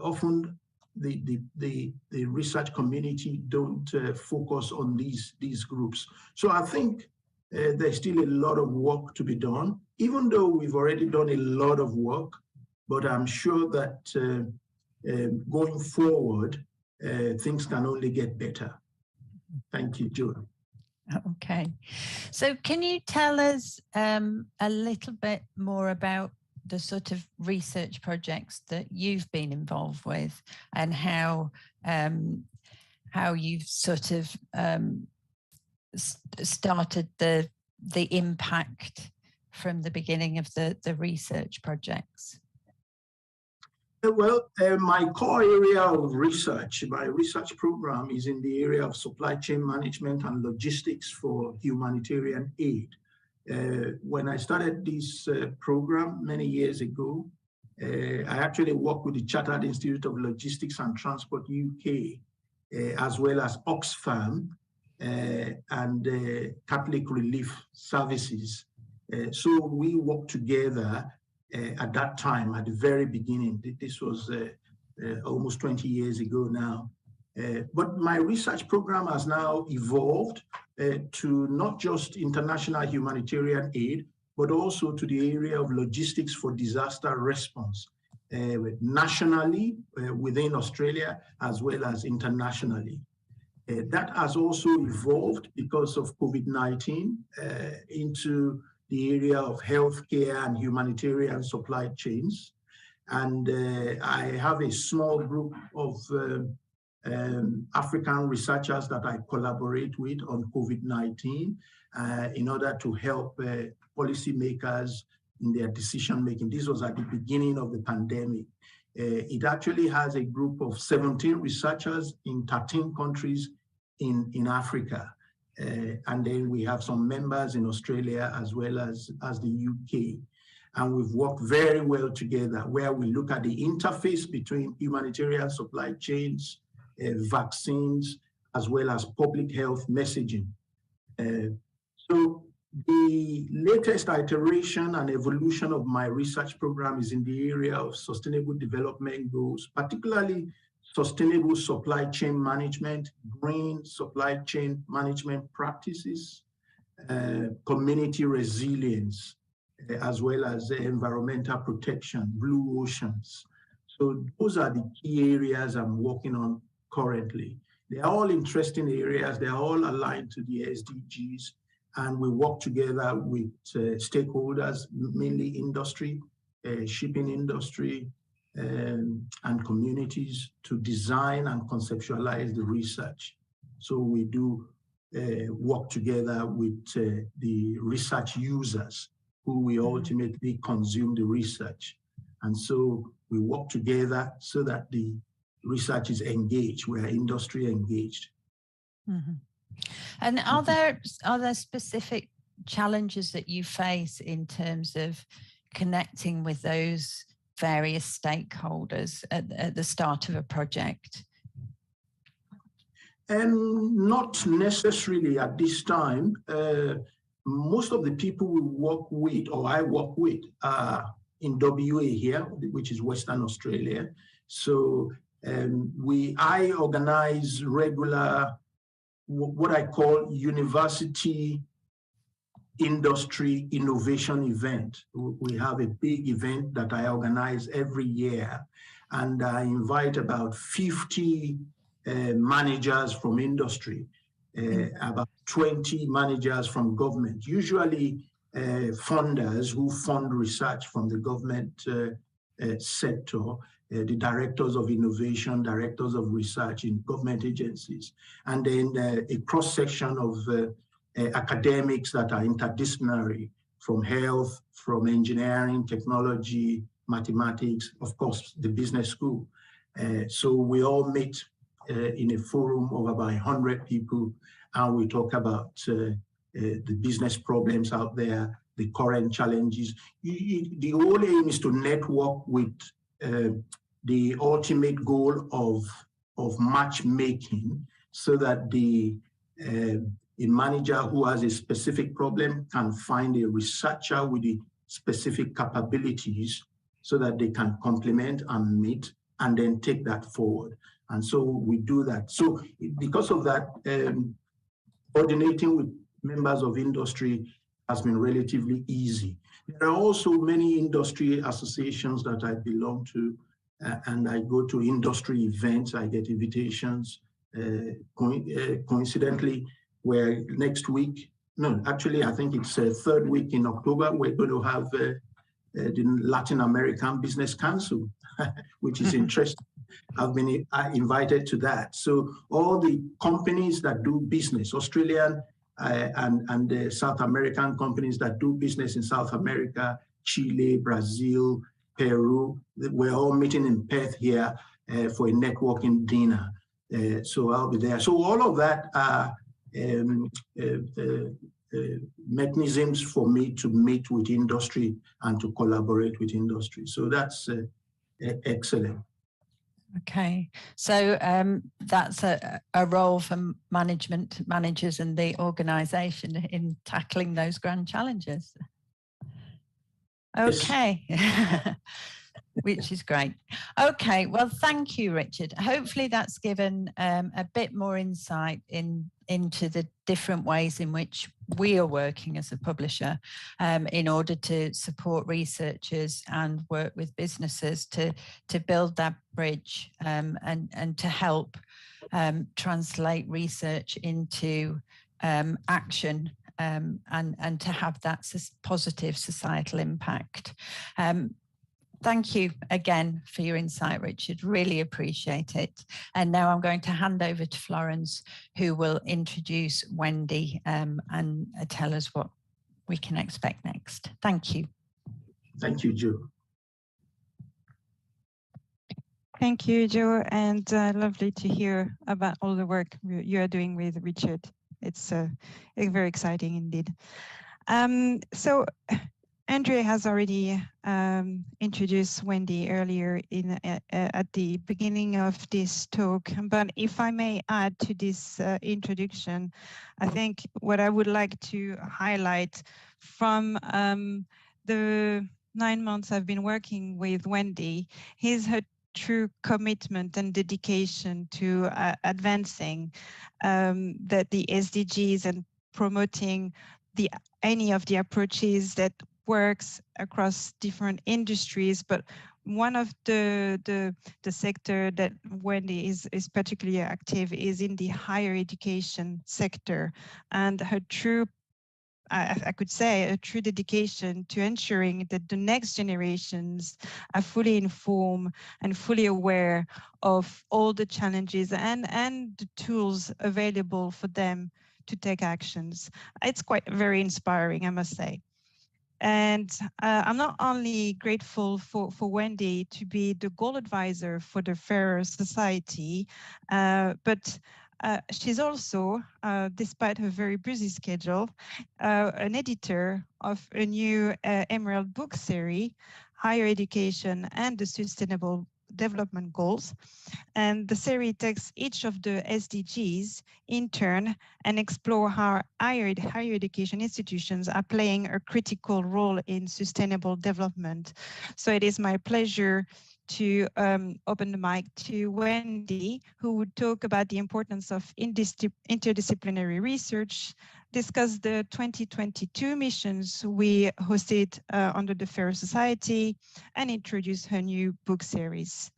Often the research community don't focus on these groups. So I think there's still a lot of work to be done, even though we've already done a lot of work, but I'm sure that going forward, things can only get better. Thank you, Joe. Okay. So can you tell us a little bit more about the sort of research projects that you've been involved with and how you've sort of started the impact from the beginning of the research projects? Well, my core area of research, my research program is in the area of supply chain management and logistics for humanitarian aid. When I started this program many years ago, I actually worked with the Chartered Institute of Logistics and Transport UK, as well as Oxfam and Catholic Relief Services. So we worked together at that time, at the very beginning. This was almost 20 years ago now. But my research program has now evolved to not just international humanitarian aid, but also to the area of logistics for disaster response, nationally within Australia, as well as internationally. That has also evolved because of COVID-19 into the area of healthcare and humanitarian supply chains. And I have a small group of African researchers that I collaborate with on COVID-19 in order to help policymakers in their decision-making. This was at the beginning of the pandemic. It actually has a group of 17 researchers in 13 countries in Africa. And then we have some members in Australia as well as the UK. And we've worked very well together where we look at the interface between humanitarian supply chains, vaccines, as well as public health messaging. So the latest iteration and evolution of my research program is in the area of sustainable development goals, particularly sustainable supply chain management, green supply chain management practices, community resilience, as well as environmental protection, blue oceans. So those are the key areas I'm working on currently. They're all interesting areas. They're all aligned to the SDGs. And we work together with stakeholders, mainly industry, shipping industry, and communities to design and conceptualize the research. So we do work together with the research users who we ultimately consume the research. And so we work together so that the research is engaged, we are industry engaged. Mm-hmm. And are there specific challenges that you face in terms of connecting with those various stakeholders at the start of a project? Not necessarily at this time. Most of the people we work with, or I work with, are in WA here, which is Western Australia. So I organize regular, what I call university industry innovation event. We have a big event that I organize every year, and I invite about 50 managers from industry, about 20 managers from government, usually funders who fund research from the government sector, the directors of innovation, directors of research in government agencies, and then a cross-section of academics that are interdisciplinary, from health, from engineering, technology, mathematics, of course, the business school. So we all meet in a forum of about 100 people, and we talk about the business problems out there, the current challenges. The whole aim is to network with the ultimate goal of matchmaking, so that a manager who has a specific problem can find a researcher with the specific capabilities, so that they can complement and meet and then take that forward. And so we do that. So because of that, coordinating with members of industry has been relatively easy. There are also many industry associations that I belong to, and I go to industry events, I get invitations. Coincidentally, where next week, no, actually, I think it's third week in October, we're going to have the Latin American Business Council, which is interesting. I've been invited to that. So all the companies that do business, Australian and South American companies that do business in South America, Chile, Brazil, Peru, we're all meeting in Perth here for a networking dinner. So I'll be there. So all of that are mechanisms for me to meet with industry and to collaborate with industry. So that's excellent. Okay, so that's a role for managers and the organisation in tackling those grand challenges. Okay, yes. Which is great. Okay, well, thank you, Richard. Hopefully that's given a bit more insight into the different ways in which we are working as a publisher in order to support researchers and work with businesses to build that bridge and to help translate research into action and to have that positive societal impact. Thank you again for your insight, Richard. Really appreciate it. And now I'm going to hand over to Florence, who will introduce Wendy and tell us what we can expect next. Thank you. Thank you, Jo. Thank you, Jo, and lovely to hear about all the work you are doing with Richard. It's very exciting indeed. So Andre has already introduced Wendy earlier at the beginning of this talk, but if I may add to this introduction, I think what I would like to highlight from the 9 months I've been working with Wendy is her true commitment and dedication to advancing the SDGs and promoting any of the approaches that works across different industries, but one of the sector that Wendy is particularly active is in the higher education sector, and her true, I could say, a true dedication to ensuring that the next generations are fully informed and fully aware of all the challenges and the tools available for them to take actions. It's quite very inspiring, I must say. And I'm not only grateful for Wendy to be the goal advisor for the Fairer Society, but she's also, despite her very busy schedule, an editor of a new Emerald book series, Higher Education and the Sustainable Development Goals. And the series takes each of the SDGs in turn and explore how higher education institutions are playing a critical role in sustainable development. So it is my pleasure to open the mic to Wendy, who would talk about the importance of interdisciplinary research, discuss the 2022 missions we hosted under the Fairer Society, and introduce her new book series.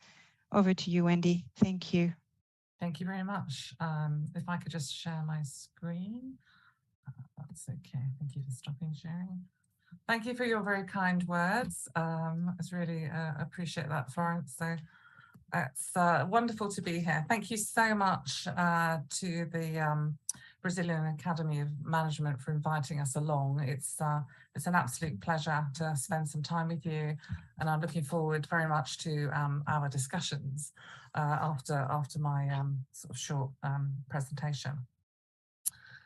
Over to you, Wendy. Thank you. Thank you very much. If I could just share my screen. That's okay. Thank you for stopping sharing. Thank you for your very kind words. I really appreciate that, Florence. So it's wonderful to be here. Thank you so much to the Brazilian Academy of Management for inviting us along. It's an absolute pleasure to spend some time with you, and I'm looking forward very much to our discussions after my sort of short presentation.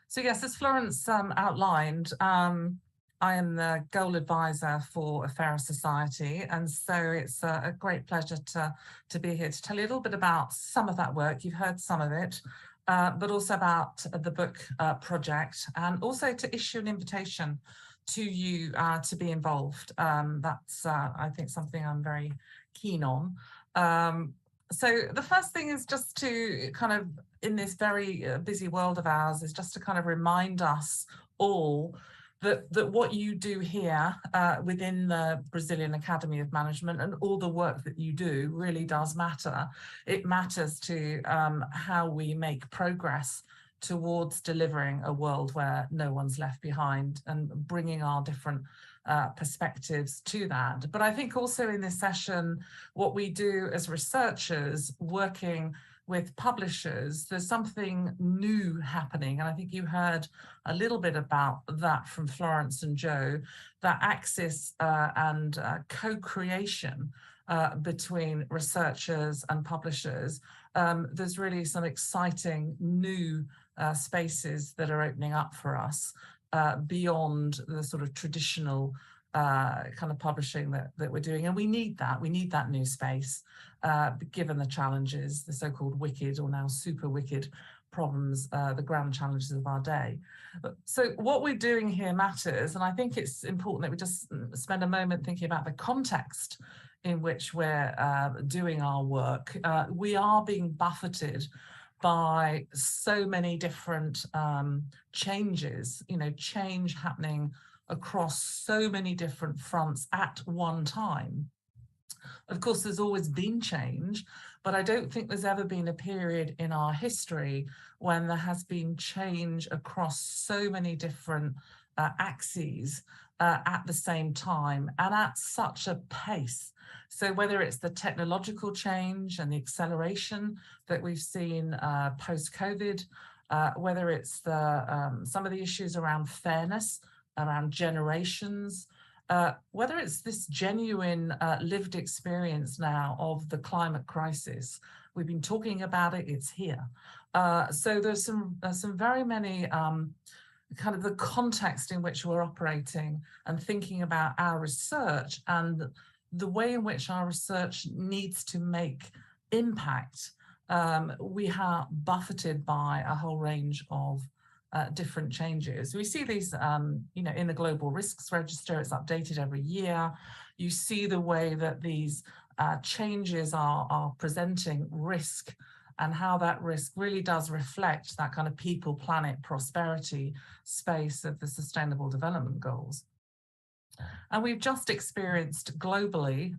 So yes, as Florence outlined, I am the goal advisor for A Fairer Society, and so it's a great pleasure to be here to tell you a little bit about some of that work. You've heard some of it, but also about the book project, and also to issue an invitation to you to be involved. That's, I think, something I'm very keen on. So the first thing is just to kind of, in this very busy world of ours, is just to kind of remind us all that what you do here within the Brazilian Academy of Management and all the work that you do really does matter. It matters to how we make progress towards delivering a world where no one's left behind and bringing our different perspectives to that. But I think also in this session, what we do as researchers working with publishers, there's something new happening. And I think you heard a little bit about that from Florence and Joe, that axis and co-creation between researchers and publishers. There's really some exciting new spaces that are opening up for us beyond the sort of traditional kind of publishing that we're doing. And we need that new space, given the challenges, the so-called wicked or now super wicked problems, the grand challenges of our day. So what we're doing here matters, and I think it's important that we just spend a moment thinking about the context in which we're doing our work. We are being buffeted by so many different changes, change happening across so many different fronts at one time. Of course, there's always been change, but I don't think there's ever been a period in our history when there has been change across so many different axes at the same time and at such a pace. So whether it's the technological change and the acceleration that we've seen post-COVID, whether it's some of the issues around fairness, around generations, whether it's this genuine lived experience now of the climate crisis. We've been talking about it, it's here. So there's some very many kind of the context in which we're operating and thinking about our research and the way in which our research needs to make impact. We are buffeted by a whole range of different changes. We see these, in the Global Risks Register. It's updated every year. You see the way that these changes are presenting risk and how that risk really does reflect that kind of people, planet, prosperity space of the Sustainable Development Goals. And we've just experienced globally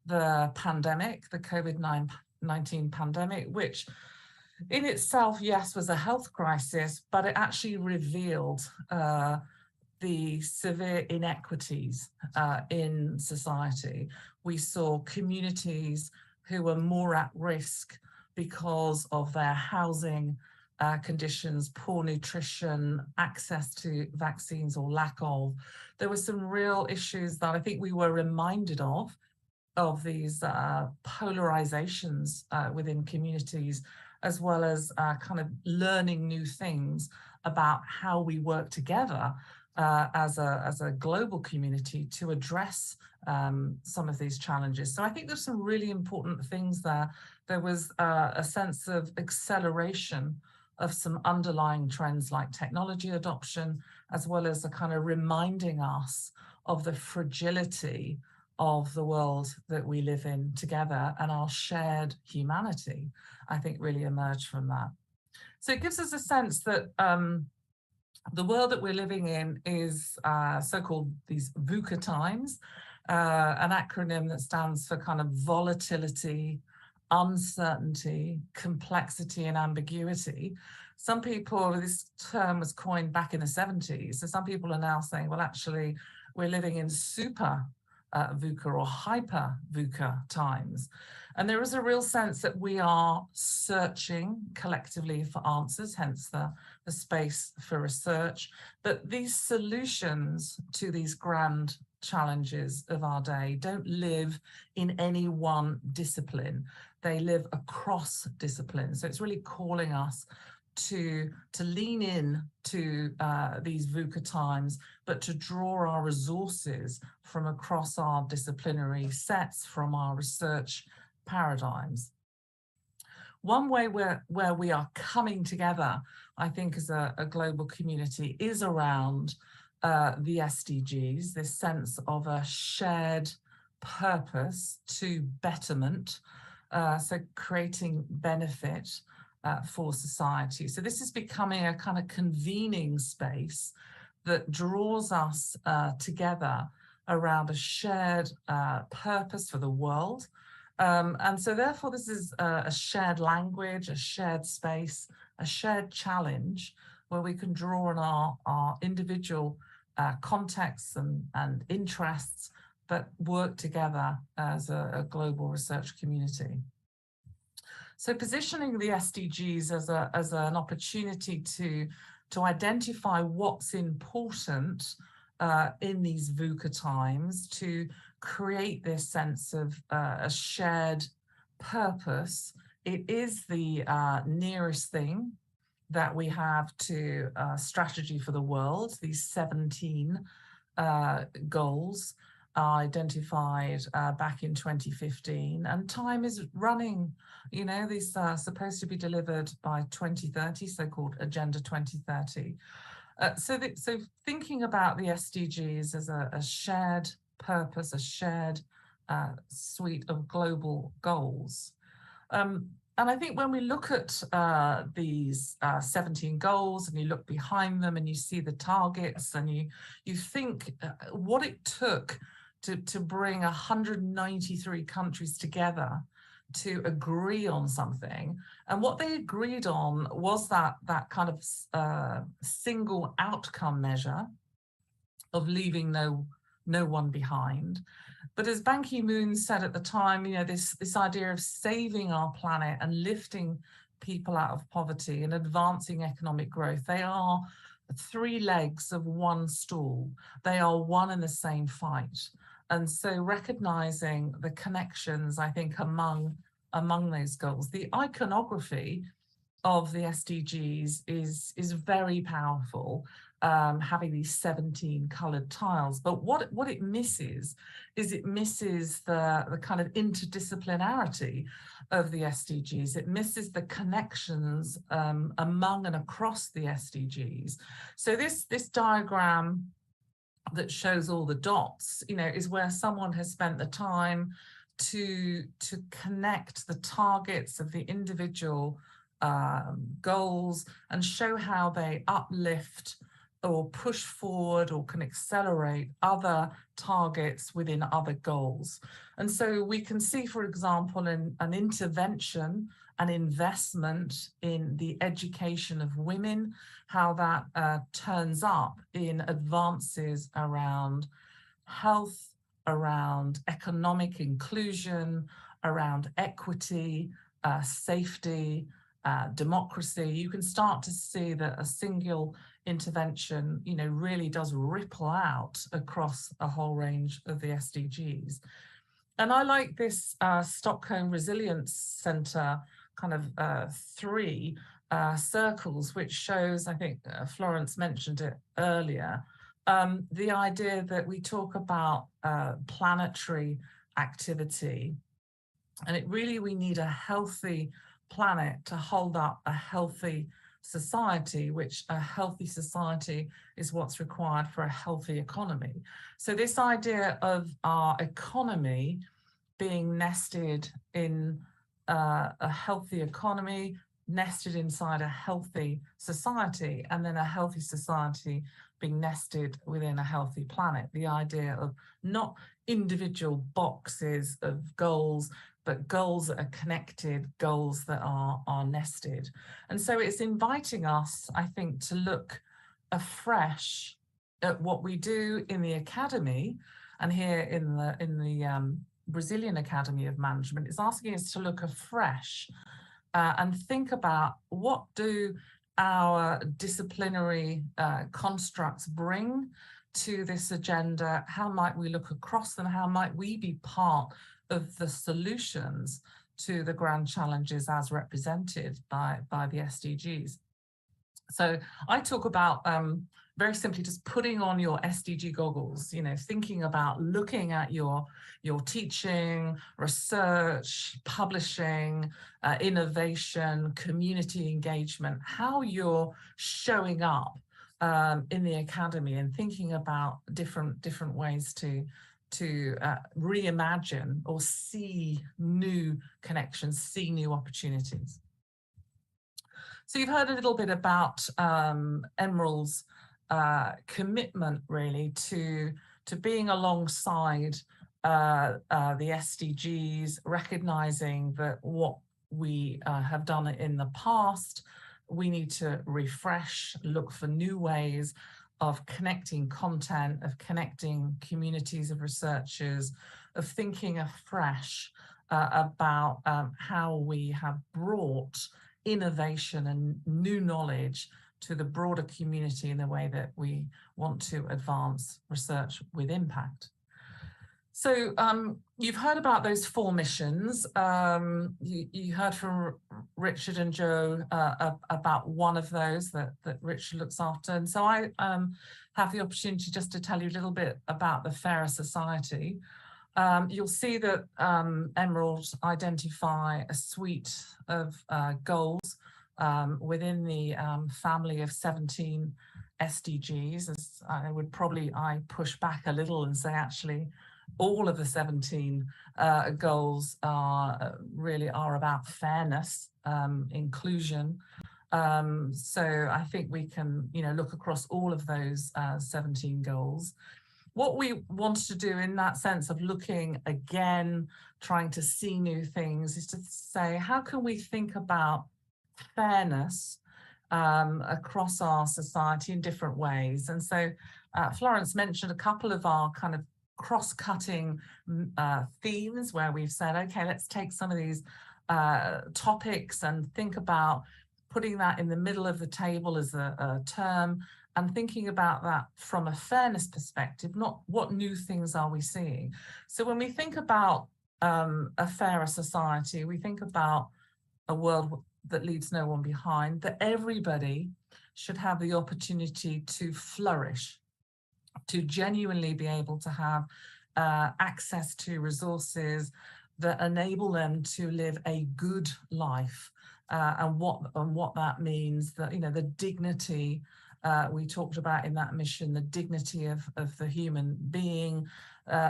the pandemic, the COVID-19 pandemic, which in itself, yes, was a health crisis, but it actually revealed the severe inequities in society. We saw communities who were more at risk because of their housing conditions, poor nutrition, access to vaccines or lack of. There were some real issues that I think we were reminded of these polarizations within communities, as well as kind of learning new things about how we work together as a global community to address some of these challenges. So I think there's some really important things there. There was a sense of acceleration of some underlying trends like technology adoption, as well as a kind of reminding us of the fragility of the world that we live in together and our shared humanity, I think really emerged from that. So it gives us a sense that the world that we're living in is so-called these VUCA times, an acronym that stands for kind of volatility, uncertainty, complexity, and ambiguity. Some people, this term was coined back in the 70s, so some people are now saying, well, actually, we're living in super VUCA or hyper VUCA times. And there is a real sense that we are searching collectively for answers, hence the space for research. But these solutions to these grand challenges of our day don't live in any one discipline. They live across disciplines. So it's really calling us to lean in to these VUCA times, but to draw our resources from across our disciplinary sets, from our research paradigms. One way where we are coming together, I think, as a global community is around the SDGs, this sense of a shared purpose to betterment, so creating benefit for society. So this is becoming a kind of convening space that draws us together around a shared purpose for the world. And so therefore this is a shared language, a shared space, a shared challenge where we can draw on our individual contexts and interests, but work together as a global research community. So positioning the SDGs as an opportunity to identify what's important in these VUCA times, to create this sense of a shared purpose. It is the nearest thing that we have to strategy for the world. These 17 goals are identified back in 2015, and time is running. You know, these are supposed to be delivered by 2030, so-called Agenda 2030. So thinking about the SDGs as a shared purpose, a shared suite of global goals. And I think when we look at these 17 goals and you look behind them and you see the targets and you think what it took to bring 193 countries together to agree on something, and what they agreed on was that kind of single outcome measure of leaving no one behind. But as Ban Ki-moon said at the time, you know, this idea of saving our planet and lifting people out of poverty and advancing economic growth, they are three legs of one stool. They are one and the same fight. And so recognizing the connections, I think, among those goals. The iconography of the SDGs is very powerful, having these 17 colored tiles. But what it misses is it misses the kind of interdisciplinarity of the SDGs. It misses the connections among and across the SDGs. So this diagram that shows all the dots, you know, is where someone has spent the time to connect the targets of the individual goals and show how they uplift or push forward or can accelerate other targets within other goals. And so we can see, for example, an intervention, an investment in the education of women, how that turns up in advances around health, around economic inclusion, around equity, safety, democracy. You can start to see that a single intervention, you know, really does ripple out across a whole range of the SDGs. And I like this Stockholm Resilience Centre kind of three circles, which shows, I think Florence mentioned it earlier, the idea that we talk about planetary activity, and we need a healthy planet to hold up a healthy society, which a healthy society is what's required for a healthy economy. So this idea of our economy being nested in a healthy economy, nested inside a healthy society, and then a healthy society being nested within a healthy planet. The idea of not individual boxes of goals, but goals that are connected, goals that are nested. And so it's inviting us, I think, to look afresh at what we do in the academy, and here in the Brazilian Academy of Management. It's asking us to look afresh and think about, what do our disciplinary constructs bring to this agenda? How might we look across them? How might we be part of the solutions to the grand challenges as represented by the SDGs? So I talk about very simply just putting on your SDG goggles, you know, thinking about looking at your teaching, research, publishing, innovation, community engagement, how you're showing up in the academy, and thinking about different ways to reimagine or see new connections, see new opportunities. So you've heard a little bit about Emerald's commitment really to being alongside the SDGs, recognizing that what we have done in the past, we need to refresh, look for new ways of connecting content, of connecting communities of researchers, of thinking afresh about how we have brought innovation and new knowledge to the broader community in the way that we want to advance research with impact. So you've heard about those 4 missions. You heard from Richard and Joe about one of those that Richard looks after. And so I have the opportunity just to tell you a little bit about the Fairer Society. You'll see that Emerald identify a suite of goals within the family of 17 SDGs. As I push back a little and say, actually, all of the 17 goals really are about fairness, inclusion. So I think we can, look across all of those 17 goals. What we wanted to do in that sense of looking again, trying to see new things, is to say, how can we think about fairness across our society in different ways? And so Florence mentioned a couple of our kind of cross-cutting themes where we've said, okay, let's take some of these topics and think about putting that in the middle of the table as a term, and thinking about that from a fairness perspective, not what new things are we seeing. So when we think about a fairer society, we think about a world that leaves no one behind, that everybody should have the opportunity to flourish, to genuinely be able to have access to resources that enable them to live a good life, and what that means, that the dignity we talked about in that mission, the dignity of the human being,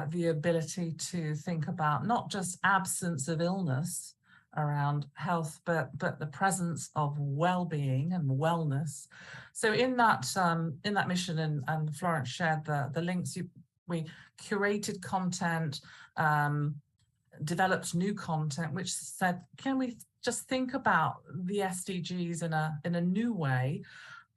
the ability to think about not just absence of illness around health, but the presence of well-being and wellness. So in that mission, and Florence shared the links, we curated content, developed new content, which said, can we just think about the SDGs in a new way,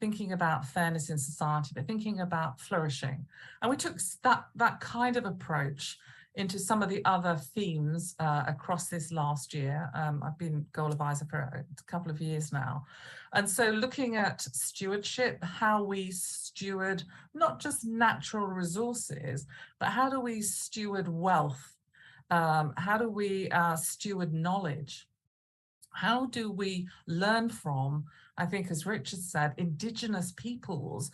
thinking about fairness in society, but thinking about flourishing. And we took that kind of approach into some of the other themes across this last year. I've been goal advisor for a couple of years now. And so looking at stewardship, how we steward not just natural resources, but how do we steward wealth? How do we steward knowledge? How do we learn from, I think, as Richard said, indigenous peoples,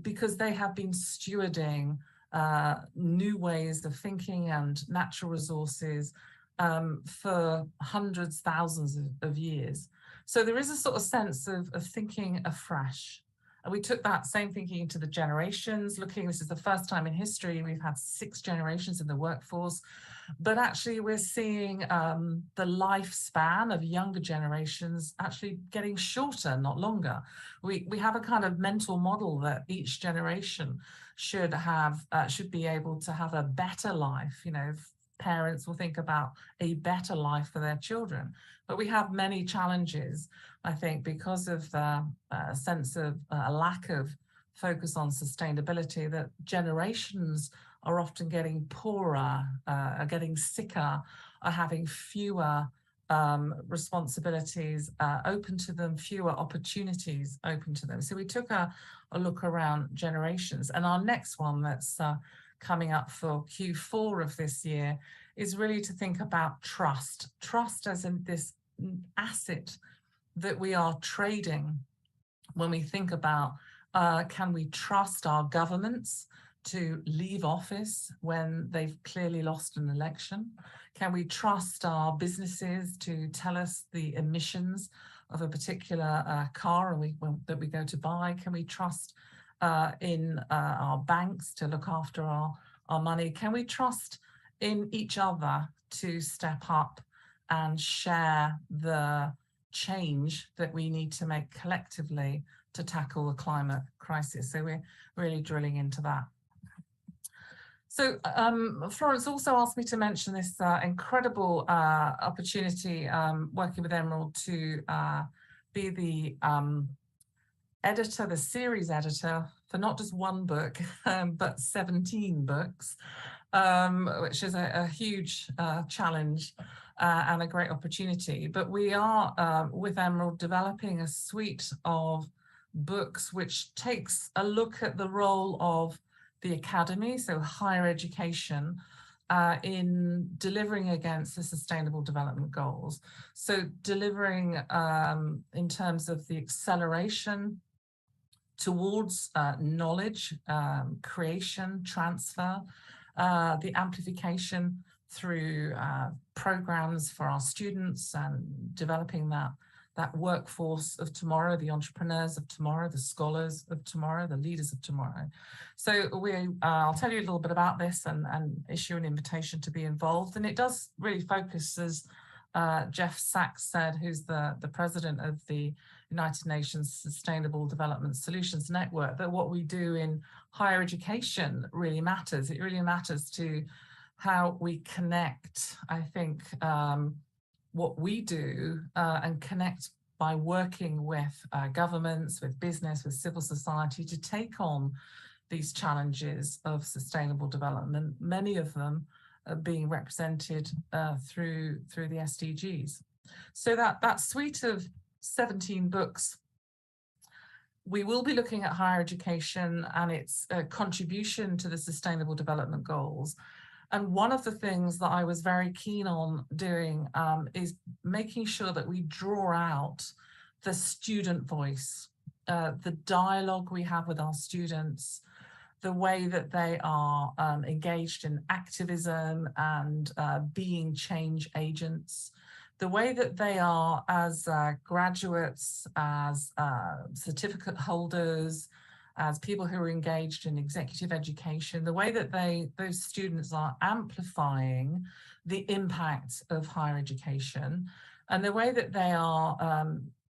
because they have been stewarding new ways of thinking and natural resources for hundreds, thousands of years. So there is a sort of sense of thinking afresh. And we took that same thinking into the generations, this is the first time in history we've had 6 generations in the workforce, but actually we're seeing the lifespan of younger generations actually getting shorter, not longer. We have a kind of mental model that each generation should be able to have a better life, parents will think about a better life for their children. But we have many challenges, I think, because of the sense of a lack of focus on sustainability, that generations are often getting poorer, are getting sicker, are having fewer responsibilities open to them, fewer opportunities open to them. So we took a look around generations. And our next one that's coming up for Q4 of this year is really to think about trust. Trust as in this asset that we are trading when we think about can we trust our governments to leave office when they've clearly lost an election? Can we trust our businesses to tell us the emissions of a particular car that we go to buy? Can we trust in our banks to look after our money? Can we trust in each other to step up and share the change that we need to make collectively to tackle the climate crisis? So we're really drilling into that. So Florence also asked me to mention this incredible opportunity working with Emerald to be the editor, the series editor for not just one book, but 17 books, which is a huge challenge and a great opportunity. But we are, with Emerald, developing a suite of books which takes a look at the role of the academy, so higher education, in delivering against the Sustainable Development Goals. So delivering in terms of the acceleration towards knowledge, creation, transfer, the amplification through programs for our students and developing that workforce of tomorrow, the entrepreneurs of tomorrow, the scholars of tomorrow, the leaders of tomorrow. So I'll tell you a little bit about this and issue an invitation to be involved. And it does really focus, as Jeff Sachs said, who's the president of the United Nations Sustainable Development Solutions Network, that what we do in higher education really matters. It really matters to how we connect, I think, what we do and connect by working with governments, with business, with civil society to take on these challenges of sustainable development, many of them being represented through the SDGs. So that suite of 17 books, we will be looking at higher education and its contribution to the Sustainable Development Goals. And one of the things that I was very keen on doing is making sure that we draw out the student voice, the dialogue we have with our students, the way that they are engaged in activism and being change agents, the way that they are as graduates, as certificate holders, as people who are engaged in executive education, the way that those students are amplifying the impact of higher education, and the way that they are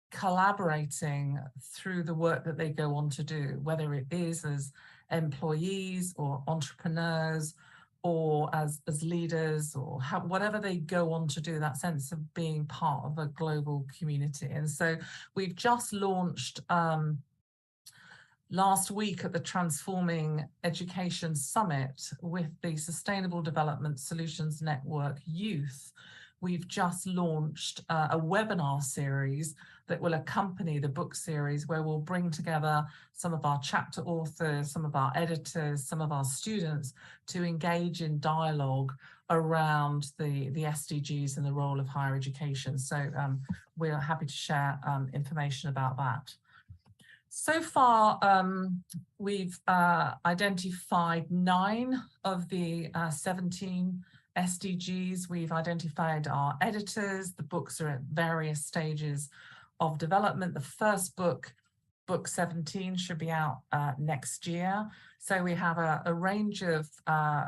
collaborating through the work that they go on to do, whether it is as employees or entrepreneurs or as leaders or whatever they go on to do, that sense of being part of a global community. And so we've just launched last week at the Transforming Education Summit with the Sustainable Development Solutions Network Youth. We've just launched a webinar series that will accompany the book series, where we'll bring together some of our chapter authors, some of our editors, some of our students to engage in dialogue around the SDGs and the role of higher education. So we're happy to share information about that. So far, we've identified 9 of the 17 SDGs. We've identified our editors. The books are at various stages of development. The first book, book 17, should be out next year. So we have a range of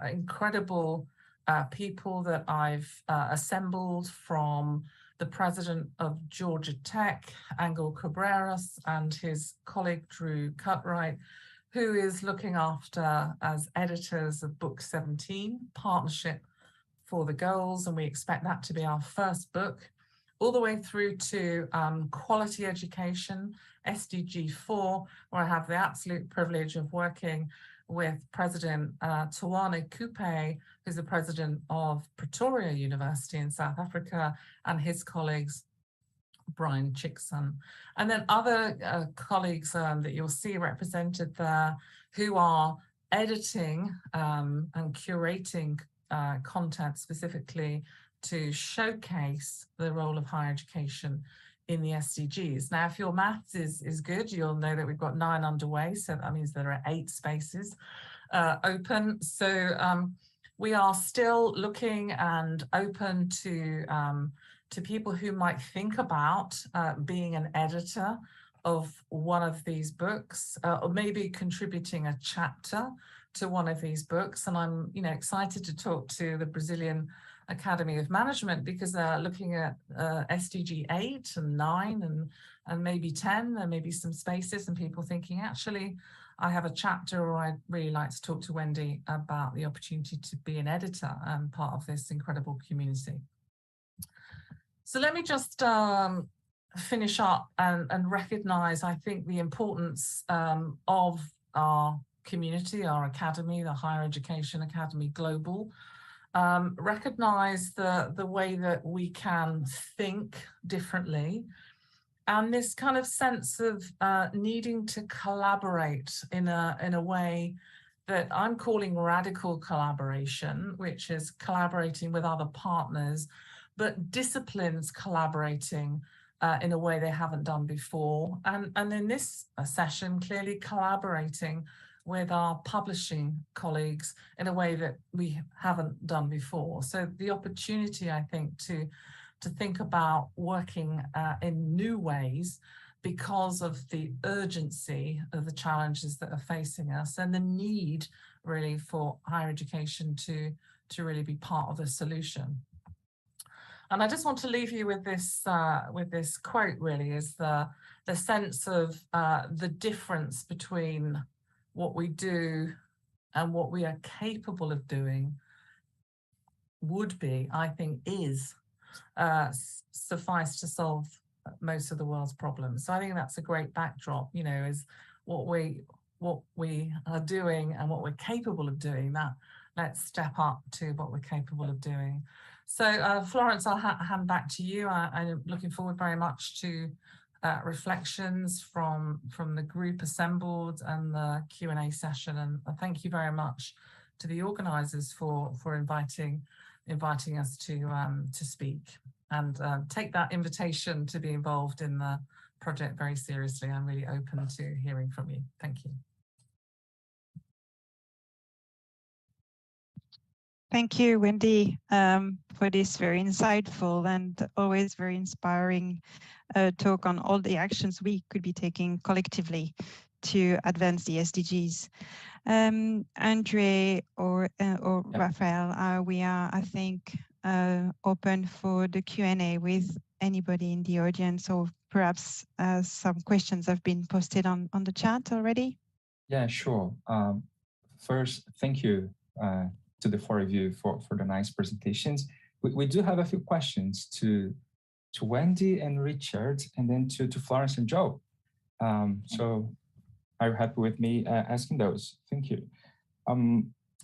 incredible people that I've assembled, from the president of Georgia Tech, Angel Cabreras, and his colleague Drew Cutright, who is looking after, as editors of book 17, Partnership for the goals, and we expect that to be our first book, all the way through to quality education, SDG 4, where I have the absolute privilege of working with President Tawane Kupe, who's the president of Pretoria University in South Africa, and his colleagues, Brian Chickson. And then other colleagues that you'll see represented there who are editing and curating content specifically to showcase the role of higher education in the SDGs. Now, if your maths is good, you'll know that we've got 9 underway, so that means there are 8 spaces open. So we are still looking and open to people who might think about being an editor of one of these books, or maybe contributing a chapter to one of these books. And I'm, excited to talk to the Brazilian Academy of Management, because they're looking at SDG 8 and 9 and maybe 10. There may be some spaces and people thinking, actually, I have a chapter, or I'd really like to talk to Wendy about the opportunity to be an editor and part of this incredible community. So let me just finish up and recognize, I think, the importance of our community, our academy, the Higher Education Academy Global. Recognize the way that we can think differently, and this kind of sense of needing to collaborate in a way that I'm calling radical collaboration, which is collaborating with other partners, but disciplines collaborating in a way they haven't done before. And in this session, clearly collaborating with our publishing colleagues in a way that we haven't done before. So the opportunity, I think, to think about working in new ways because of the urgency of the challenges that are facing us, and the need really for higher education to really be part of the solution. And I just want to leave you with this quote, really, is the sense of the difference between what we do and what we are capable of doing would be, I think, is suffice to solve most of the world's problems. So I think that's a great backdrop, is what we are doing and what we're capable of doing. That let's step up to what we're capable of doing. So Florence, I'll hand back to you. I'm looking forward very much to reflections from the group assembled and the Q&A session. And thank you very much to the organisers for inviting us to speak, and take that invitation to be involved in the project very seriously. I'm really open to hearing from you. Thank you. Thank you, Wendy, for this very insightful and always very inspiring talk on all the actions we could be taking collectively to advance the SDGs. Andre or Raphael, we are, I think, open for the Q&A with anybody in the audience, or perhaps some questions have been posted on the chat already. Yeah, sure. First, thank you to the 4 of you for the nice presentations. We do have a few questions to Wendy and Richard, and then to Florence and Joe. So are you happy with me asking those? Thank you.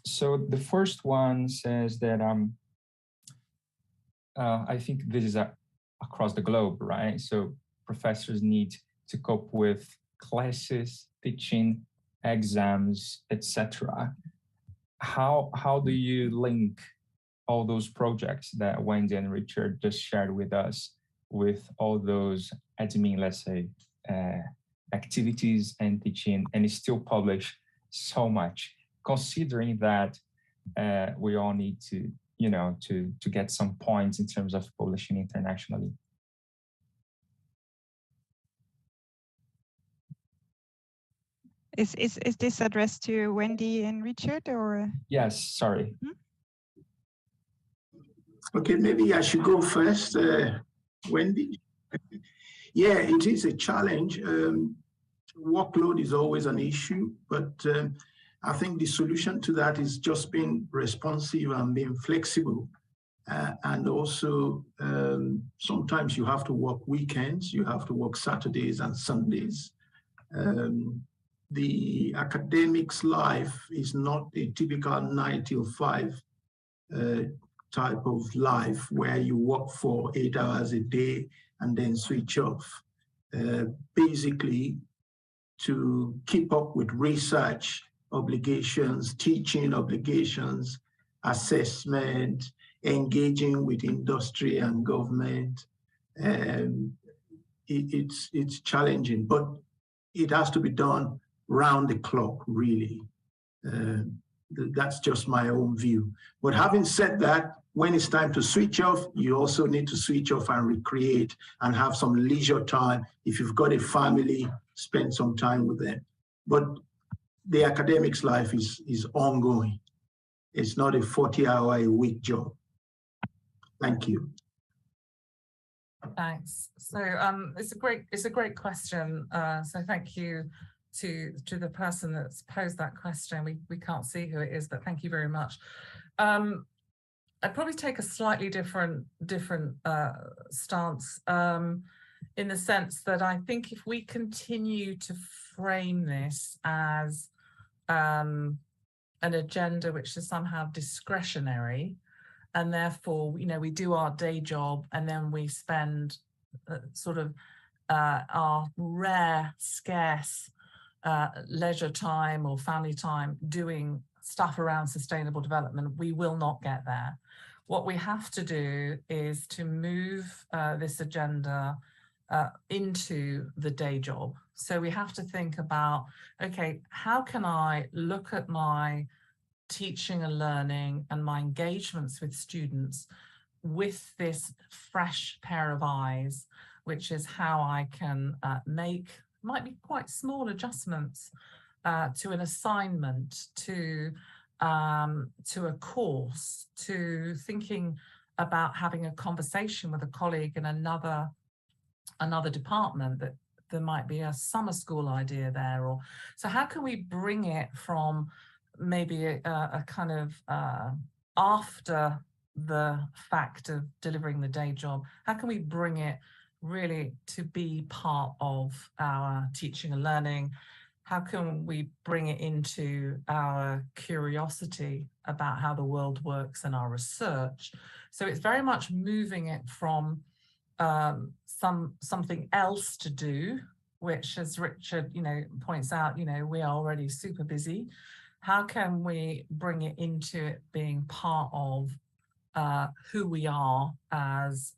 So the first one says that I think this is across the globe, right? So professors need to cope with classes, teaching, exams, etc. How do you link all those projects that Wendy and Richard just shared with us with all those admin, let's say, activities and teaching, and still publish so much, considering that we all need to, to get some points in terms of publishing internationally? Is this addressed to Wendy and Richard, or? Yes, sorry. Okay, maybe I should go first, Wendy. Yeah, it is a challenge. Workload is always an issue, but I think the solution to that is just being responsive and being flexible. And also, sometimes you have to work weekends, you have to work Saturdays and Sundays. The academics life is not a typical 9 till 5 type of life where you work for 8 hours a day and then switch off. Basically, to keep up with research obligations, teaching obligations, assessment, engaging with industry and government, it's challenging, but it has to be done round the clock, really. That's just my own view. But having said that, when it's time to switch off, you also need to switch off and recreate and have some leisure time. If you've got a family, spend some time with them. But the academics life is ongoing. It's not a 40-hour-a-week job. Thank you. Thanks. So it's a great question. So thank you to the person that's posed that question. We can't see who it is, but thank you very much. I'd probably take a slightly different stance in the sense that I think if we continue to frame this as an agenda which is somehow discretionary, and therefore, we do our day job and then we spend our rare, scarce leisure time or family time doing stuff around sustainable development, we will not get there. What we have to do is to move this agenda into the day job. So we have to think about, okay, how can I look at my teaching and learning and my engagements with students with this fresh pair of eyes, which is how I can might be quite small adjustments to an assignment, to a course, to thinking about having a conversation with a colleague in another department, that there might be a summer school idea there. Or so how can we bring it from maybe a kind of after the fact of delivering the day job, how can we bring it really to be part of our teaching and learning? How can we bring it into our curiosity about how the world works and our research? So it's very much moving it from something else to do, which, as Richard, points out, we are already super busy. How can we bring it into it being part of who we are as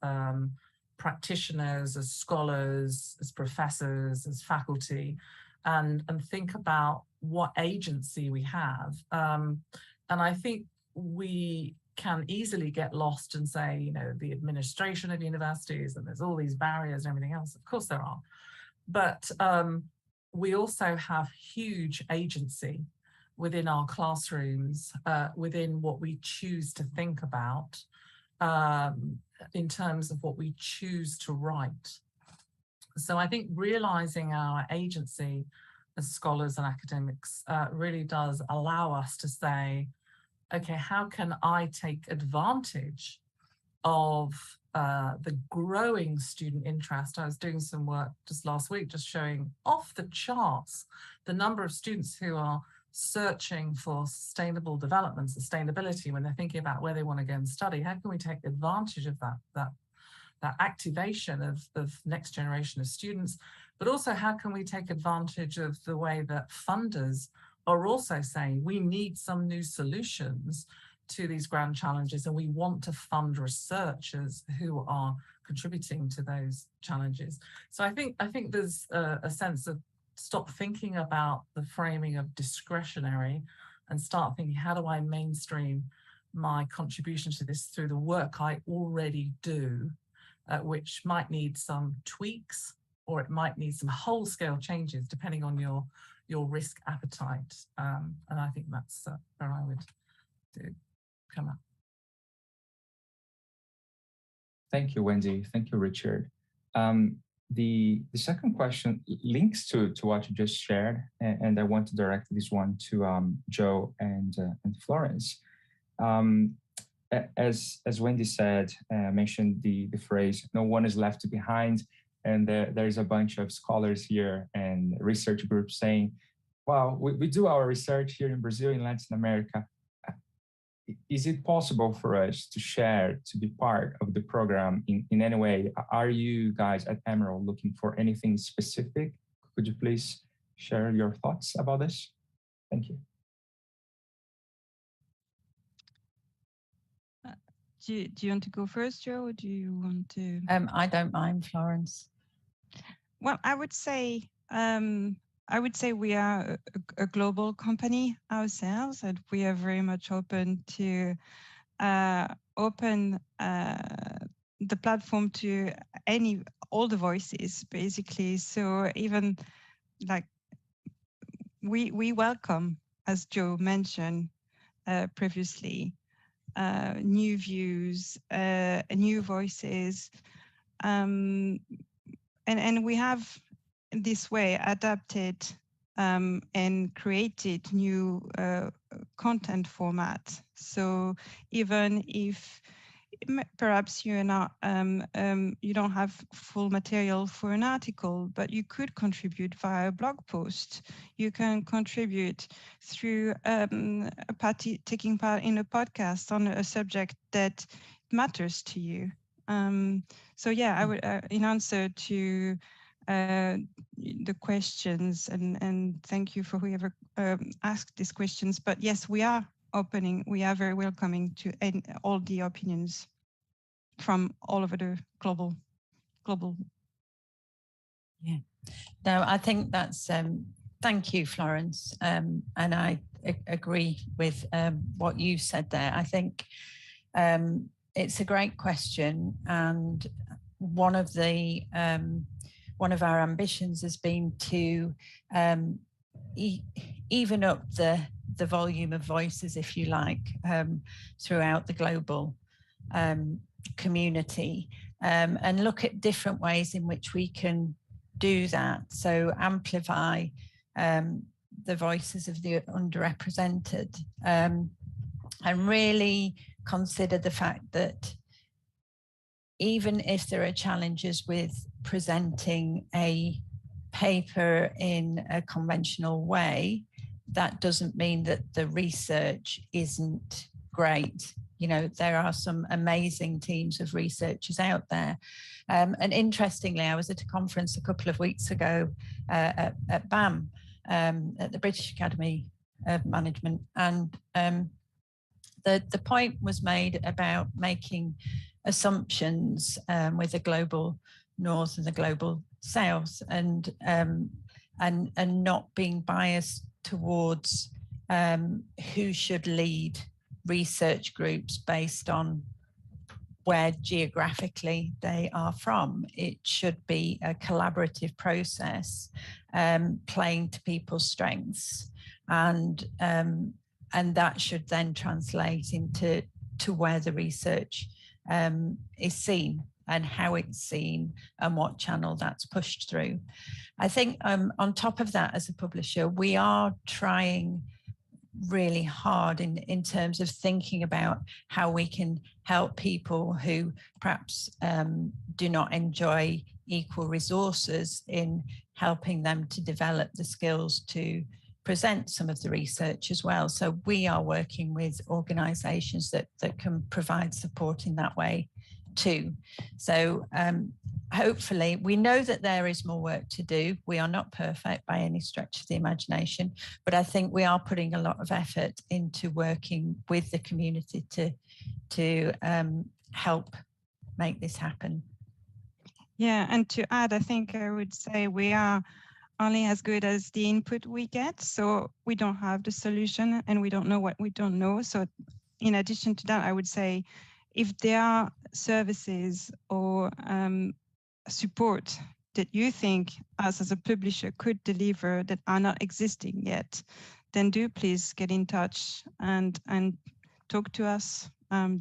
practitioners, as scholars, as professors, as faculty, and think about what agency we have. And I think we can easily get lost and say, the administration of universities, and there's all these barriers and everything else. Of course there are. But we also have huge agency within our classrooms, within what we choose to think about, in terms of what we choose to write. So I think realizing our agency as scholars and academics really does allow us to say, okay, how can I take advantage of the growing student interest? I was doing some work just last week, just showing off the charts the number of students who are searching for sustainable development, sustainability, when they're thinking about where they want to go and study. How can we take advantage of that activation of next generation of students? But also, how can we take advantage of the way that funders are also saying we need some new solutions to these grand challenges, and we want to fund researchers who are contributing to those challenges. So I think there's a sense of stop thinking about the framing of discretionary and start thinking, how do I mainstream my contribution to this through the work I already do, which might need some tweaks, or it might need some whole-scale changes depending on your risk appetite. And I think that's where I would come up. Thank you, Wendy. Thank you, Richard. The second question links to what you just shared, and I want to direct this one to Joe and Florence. as Wendy said, mentioned the phrase, no one is left behind. And there's a bunch of scholars here and research groups saying, well, we do our research here in Brazil, in Latin America. Is it possible for us to share, to be part of the program in any way? Are you guys at Emerald looking for anything specific? Could you please share your thoughts about this? Thank you. Do you want to go first, Joe, or do you want to? I don't mind, Florence. Well, I would say we are a global company ourselves, and we are very much open to open the platform to all the voices, basically. So even like we welcome, as Joe mentioned previously, new views, new voices, and we have in this way adapted and created new content format. So even if perhaps you're not, you don't have full material for an article, but you could contribute via a blog post. You can contribute through taking part in a podcast on a subject that matters to you. So yeah, I would, in answer to the questions, and thank you for whoever asked these questions. But yes, we are very welcoming to all the opinions from all over the global. Yeah, no, I think that's, thank you, Florence. And I agree with what you said there. I think it's a great question. And one of our ambitions has been to even up the volume of voices, if you like, throughout the global community, and look at different ways in which we can do that. So amplify the voices of the underrepresented, and really consider the fact that even if there are challenges with presenting a paper in a conventional way, that doesn't mean that the research isn't great. You know, there are some amazing teams of researchers out there. And interestingly, I was at a conference a couple of weeks ago at BAM, at the British Academy of Management. And the point was made about making assumptions with the global north and the global south, and not being biased towards who should lead research groups based on where geographically they are from. It should be a collaborative process, playing to people's strengths, and that should then translate into where the research is seen and how it's seen and what channel that's pushed through. I think on top of that, as a publisher, we are trying really hard in terms of thinking about how we can help people who perhaps do not enjoy equal resources, in helping them to develop the skills to present some of the research as well. So we are working with organisations that can provide support in that way too. So hopefully, we know that there is more work to do. We are not perfect by any stretch of the imagination, but I think we are putting a lot of effort into working with the community to help make this happen. Yeah, and to add, I think I would say we are only as good as the input we get. So we don't have the solution and we don't know what we don't know. So in addition to that, I would say if there are services or support that you think us as a publisher could deliver that are not existing yet, then do please get in touch and talk to us,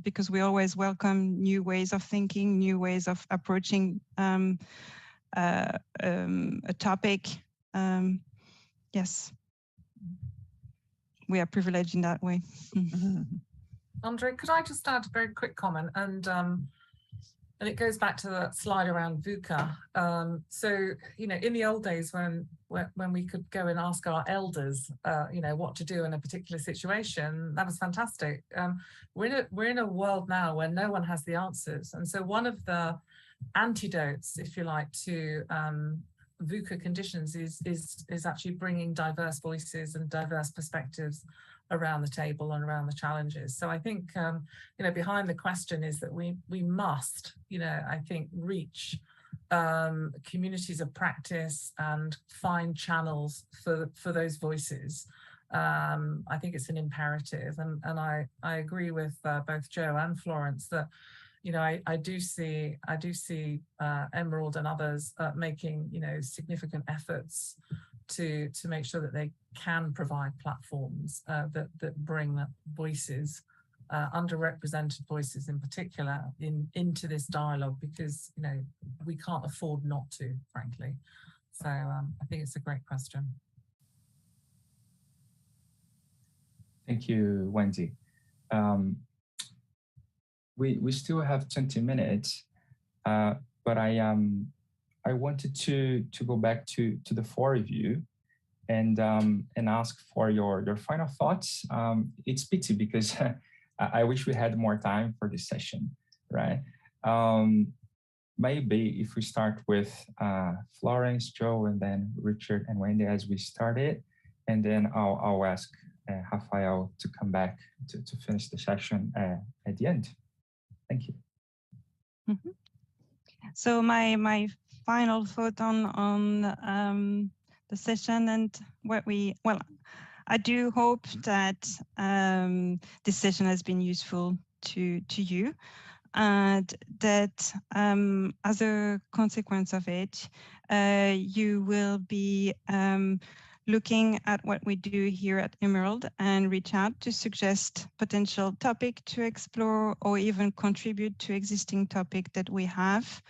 because we always welcome new ways of thinking, new ways of approaching a topic. Yes, we are privileged in that way. Andre, could I just add a very quick comment? And it goes back to that slide around VUCA. So, you know, in the old days when we could go and ask our elders, you know, what to do in a particular situation, that was fantastic. We're in a world now where no one has the answers. And so one of the antidotes, if you like, to VUCA conditions is actually bringing diverse voices and diverse perspectives around the table and around the challenges. So I think, you know, behind the question is that we must, you know, I think reach communities of practice and find channels for those voices. I think it's an imperative, and I agree with both Joe and Florence that, you know, I do see Emerald and others making, you know, significant efforts to make sure that they can provide platforms that bring voices, underrepresented voices in particular, into this dialogue, because, you know, we can't afford not to, frankly. So I think it's a great question. Thank you, Wendy. We still have 20 minutes, but I wanted to go back to the four of you and ask for your final thoughts. It's pity because I wish we had more time for this session, right? Maybe if we start with Florence, Joe, and then Richard and Wendy as we started, and then I'll ask Rafael to come back to finish the session at the end. Thank you. Mm-hmm. So my final thought on the session and I do hope that this session has been useful to you, and that as a consequence of it, you will be looking at what we do here at Emerald and reach out to suggest potential topic to explore or even contribute to existing topic that we have.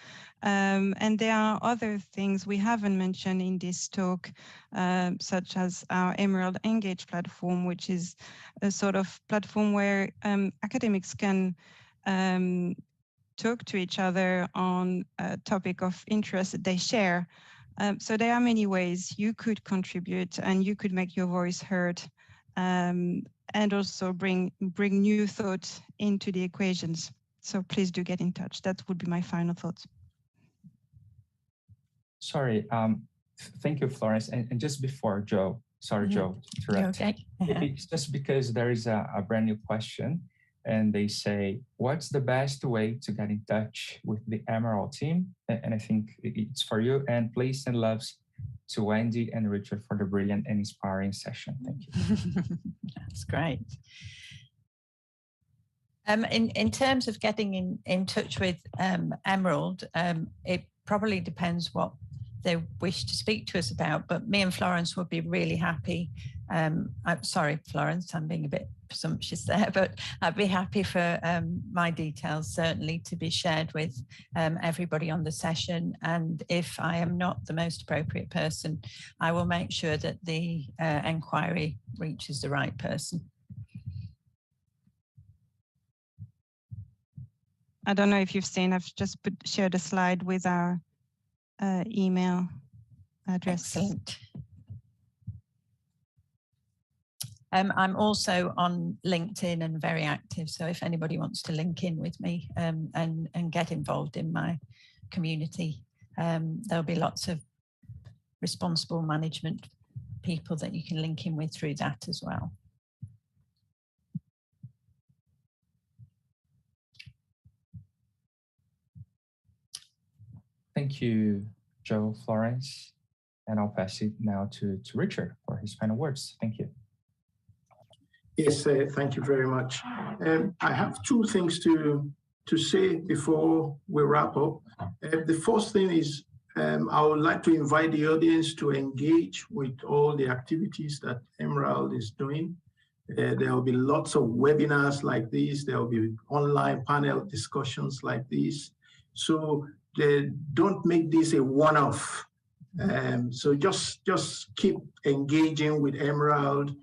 And there are other things we haven't mentioned in this talk, such as our Emerald Engage platform, which is a sort of platform where academics can talk to each other on a topic of interest that they share. So there are many ways you could contribute and you could make your voice heard, and also bring new thoughts into the equations. So please do get in touch. That would be my final thoughts. Sorry, thank you, Florence. And just before Joe, sorry, Joe, to interrupt. Okay. It's just because there is a brand new question, and they say, what's the best way to get in touch with the Emerald team? And I think it's for you. And please send loves to Wendy and Richard for the brilliant and inspiring session. Thank you. That's great. In terms of getting in touch with Emerald, it probably depends what they wish to speak to us about, but me and Florence would be really happy. I'm sorry, Florence, I'm being a bit presumptuous there, but I'd be happy for my details certainly to be shared with everybody on the session. And if I am not the most appropriate person, I will make sure that the enquiry reaches the right person. I don't know if you've seen, I've just shared a slide with our email address. Excellent. I'm also on LinkedIn and very active. So if anybody wants to link in with me and get involved in my community, there'll be lots of responsible management people that you can link in with through that as well. Thank you, Joe, Florence, and I'll pass it now to Richard for his final words. Thank you. Yes, thank you very much. I have two things to say before we wrap up. The first thing is I would like to invite the audience to engage with all the activities that Emerald is doing. There will be lots of webinars like this. There will be online panel discussions like this. So don't make this a one-off. So just keep engaging with Emerald.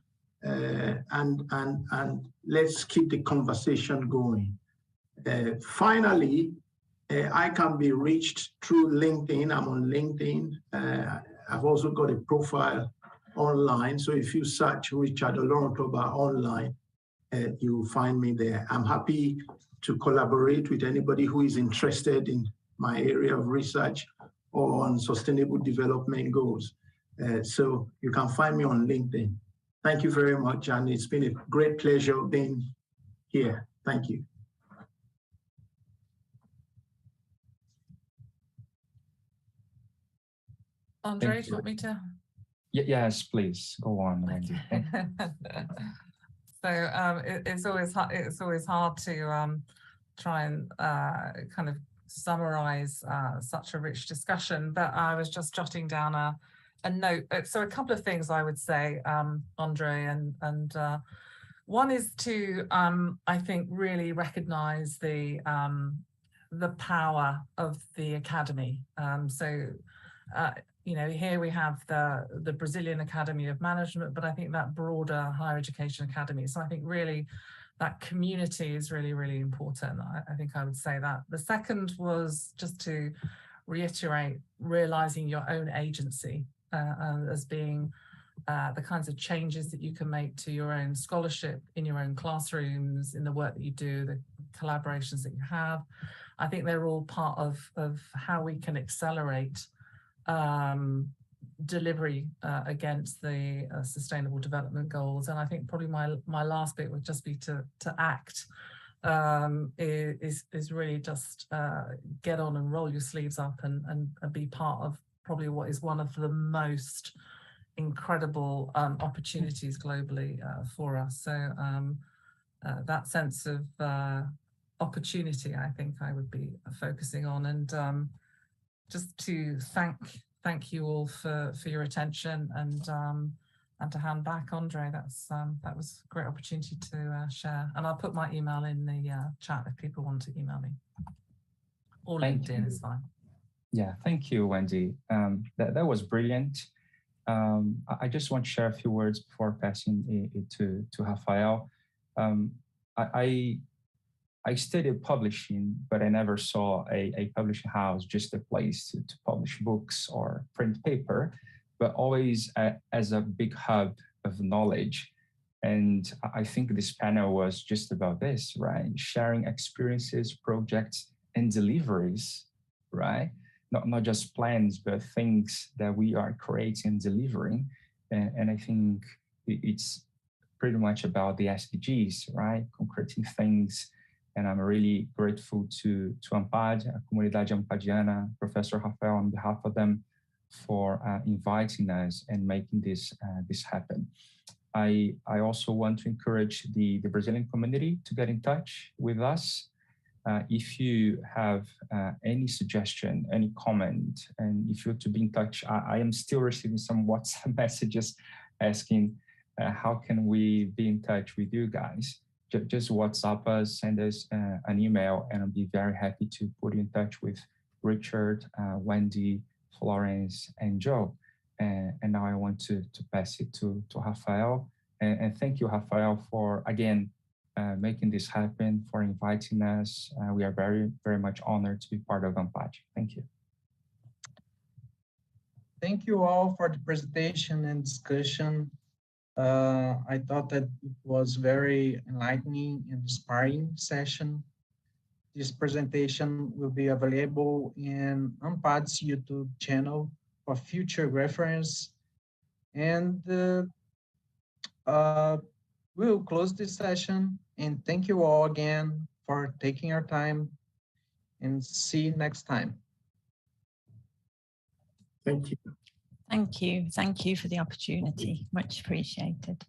and let's keep the conversation going. Finally, I can be reached through LinkedIn. I'm on LinkedIn. I've also got a profile online. So if you search Richard Olorontoba online, you'll find me there. I'm happy to collaborate with anybody who is interested in my area of research or on sustainable development goals. So you can find me on LinkedIn. Thank you very much. And it's been a great pleasure being here. Thank you. Andre, do you want me to? Yes, please go on, Wendy. So it's always hard to try and kind of summarize such a rich discussion, but I was just jotting down a note. So a couple of things I would say, Andre, and one is to I think really recognize the power of the academy. You know, here we have the Brazilian Academy of Management, but I think that broader higher education academy. So I think really that community is really, really important. I think I would say that. The second was just to reiterate realizing your own agency as being the kinds of changes that you can make to your own scholarship, in your own classrooms, in the work that you do, the collaborations that you have. I think they're all part of how we can accelerate delivery against the sustainable development goals. And I think probably my last bit would just be to act, is really just get on and roll your sleeves up and be part of probably what is one of the most incredible opportunities globally for us. So that sense of opportunity, I think I would be focusing on, and just to thank you all for your attention, and to hand back, Andre, that was a great opportunity to share. And I'll put my email in the chat if people want to email me. Or LinkedIn is fine. Yeah, thank you, Wendy. That was brilliant. I just want to share a few words before passing it to Rafael. I studied publishing, but I never saw a publishing house just a place to publish books or print paper, but always as a big hub of knowledge. And I think this panel was just about this, right? Sharing experiences, projects, and deliveries, right? Not just plans, but things that we are creating and delivering. And I think it's pretty much about the SDGs, right? Concreting things. And I'm really grateful to AMPAD, Comunidade Ampadiana, Professor Rafael, on behalf of them, for inviting us and making this happen. I also want to encourage the Brazilian community to get in touch with us. If you have any suggestion, any comment, and if you're to be in touch, I am still receiving some WhatsApp messages asking how can we be in touch with you guys. Just WhatsApp us, send us an email, and I'll be very happy to put you in touch with Richard, Wendy, Florence, and Joe. And now I want to pass it to Rafael. And thank you, Rafael, for, again, making this happen, for inviting us. We are very, very much honored to be part of AMPAD. Thank you. Thank you all for the presentation and discussion. I thought that it was very enlightening and inspiring session. This presentation will be available in AMPAD's YouTube channel for future reference. And we'll close this session. And thank you all again for taking your time, and see you next time. Thank you. Thank you. Thank you for the opportunity. Much appreciated.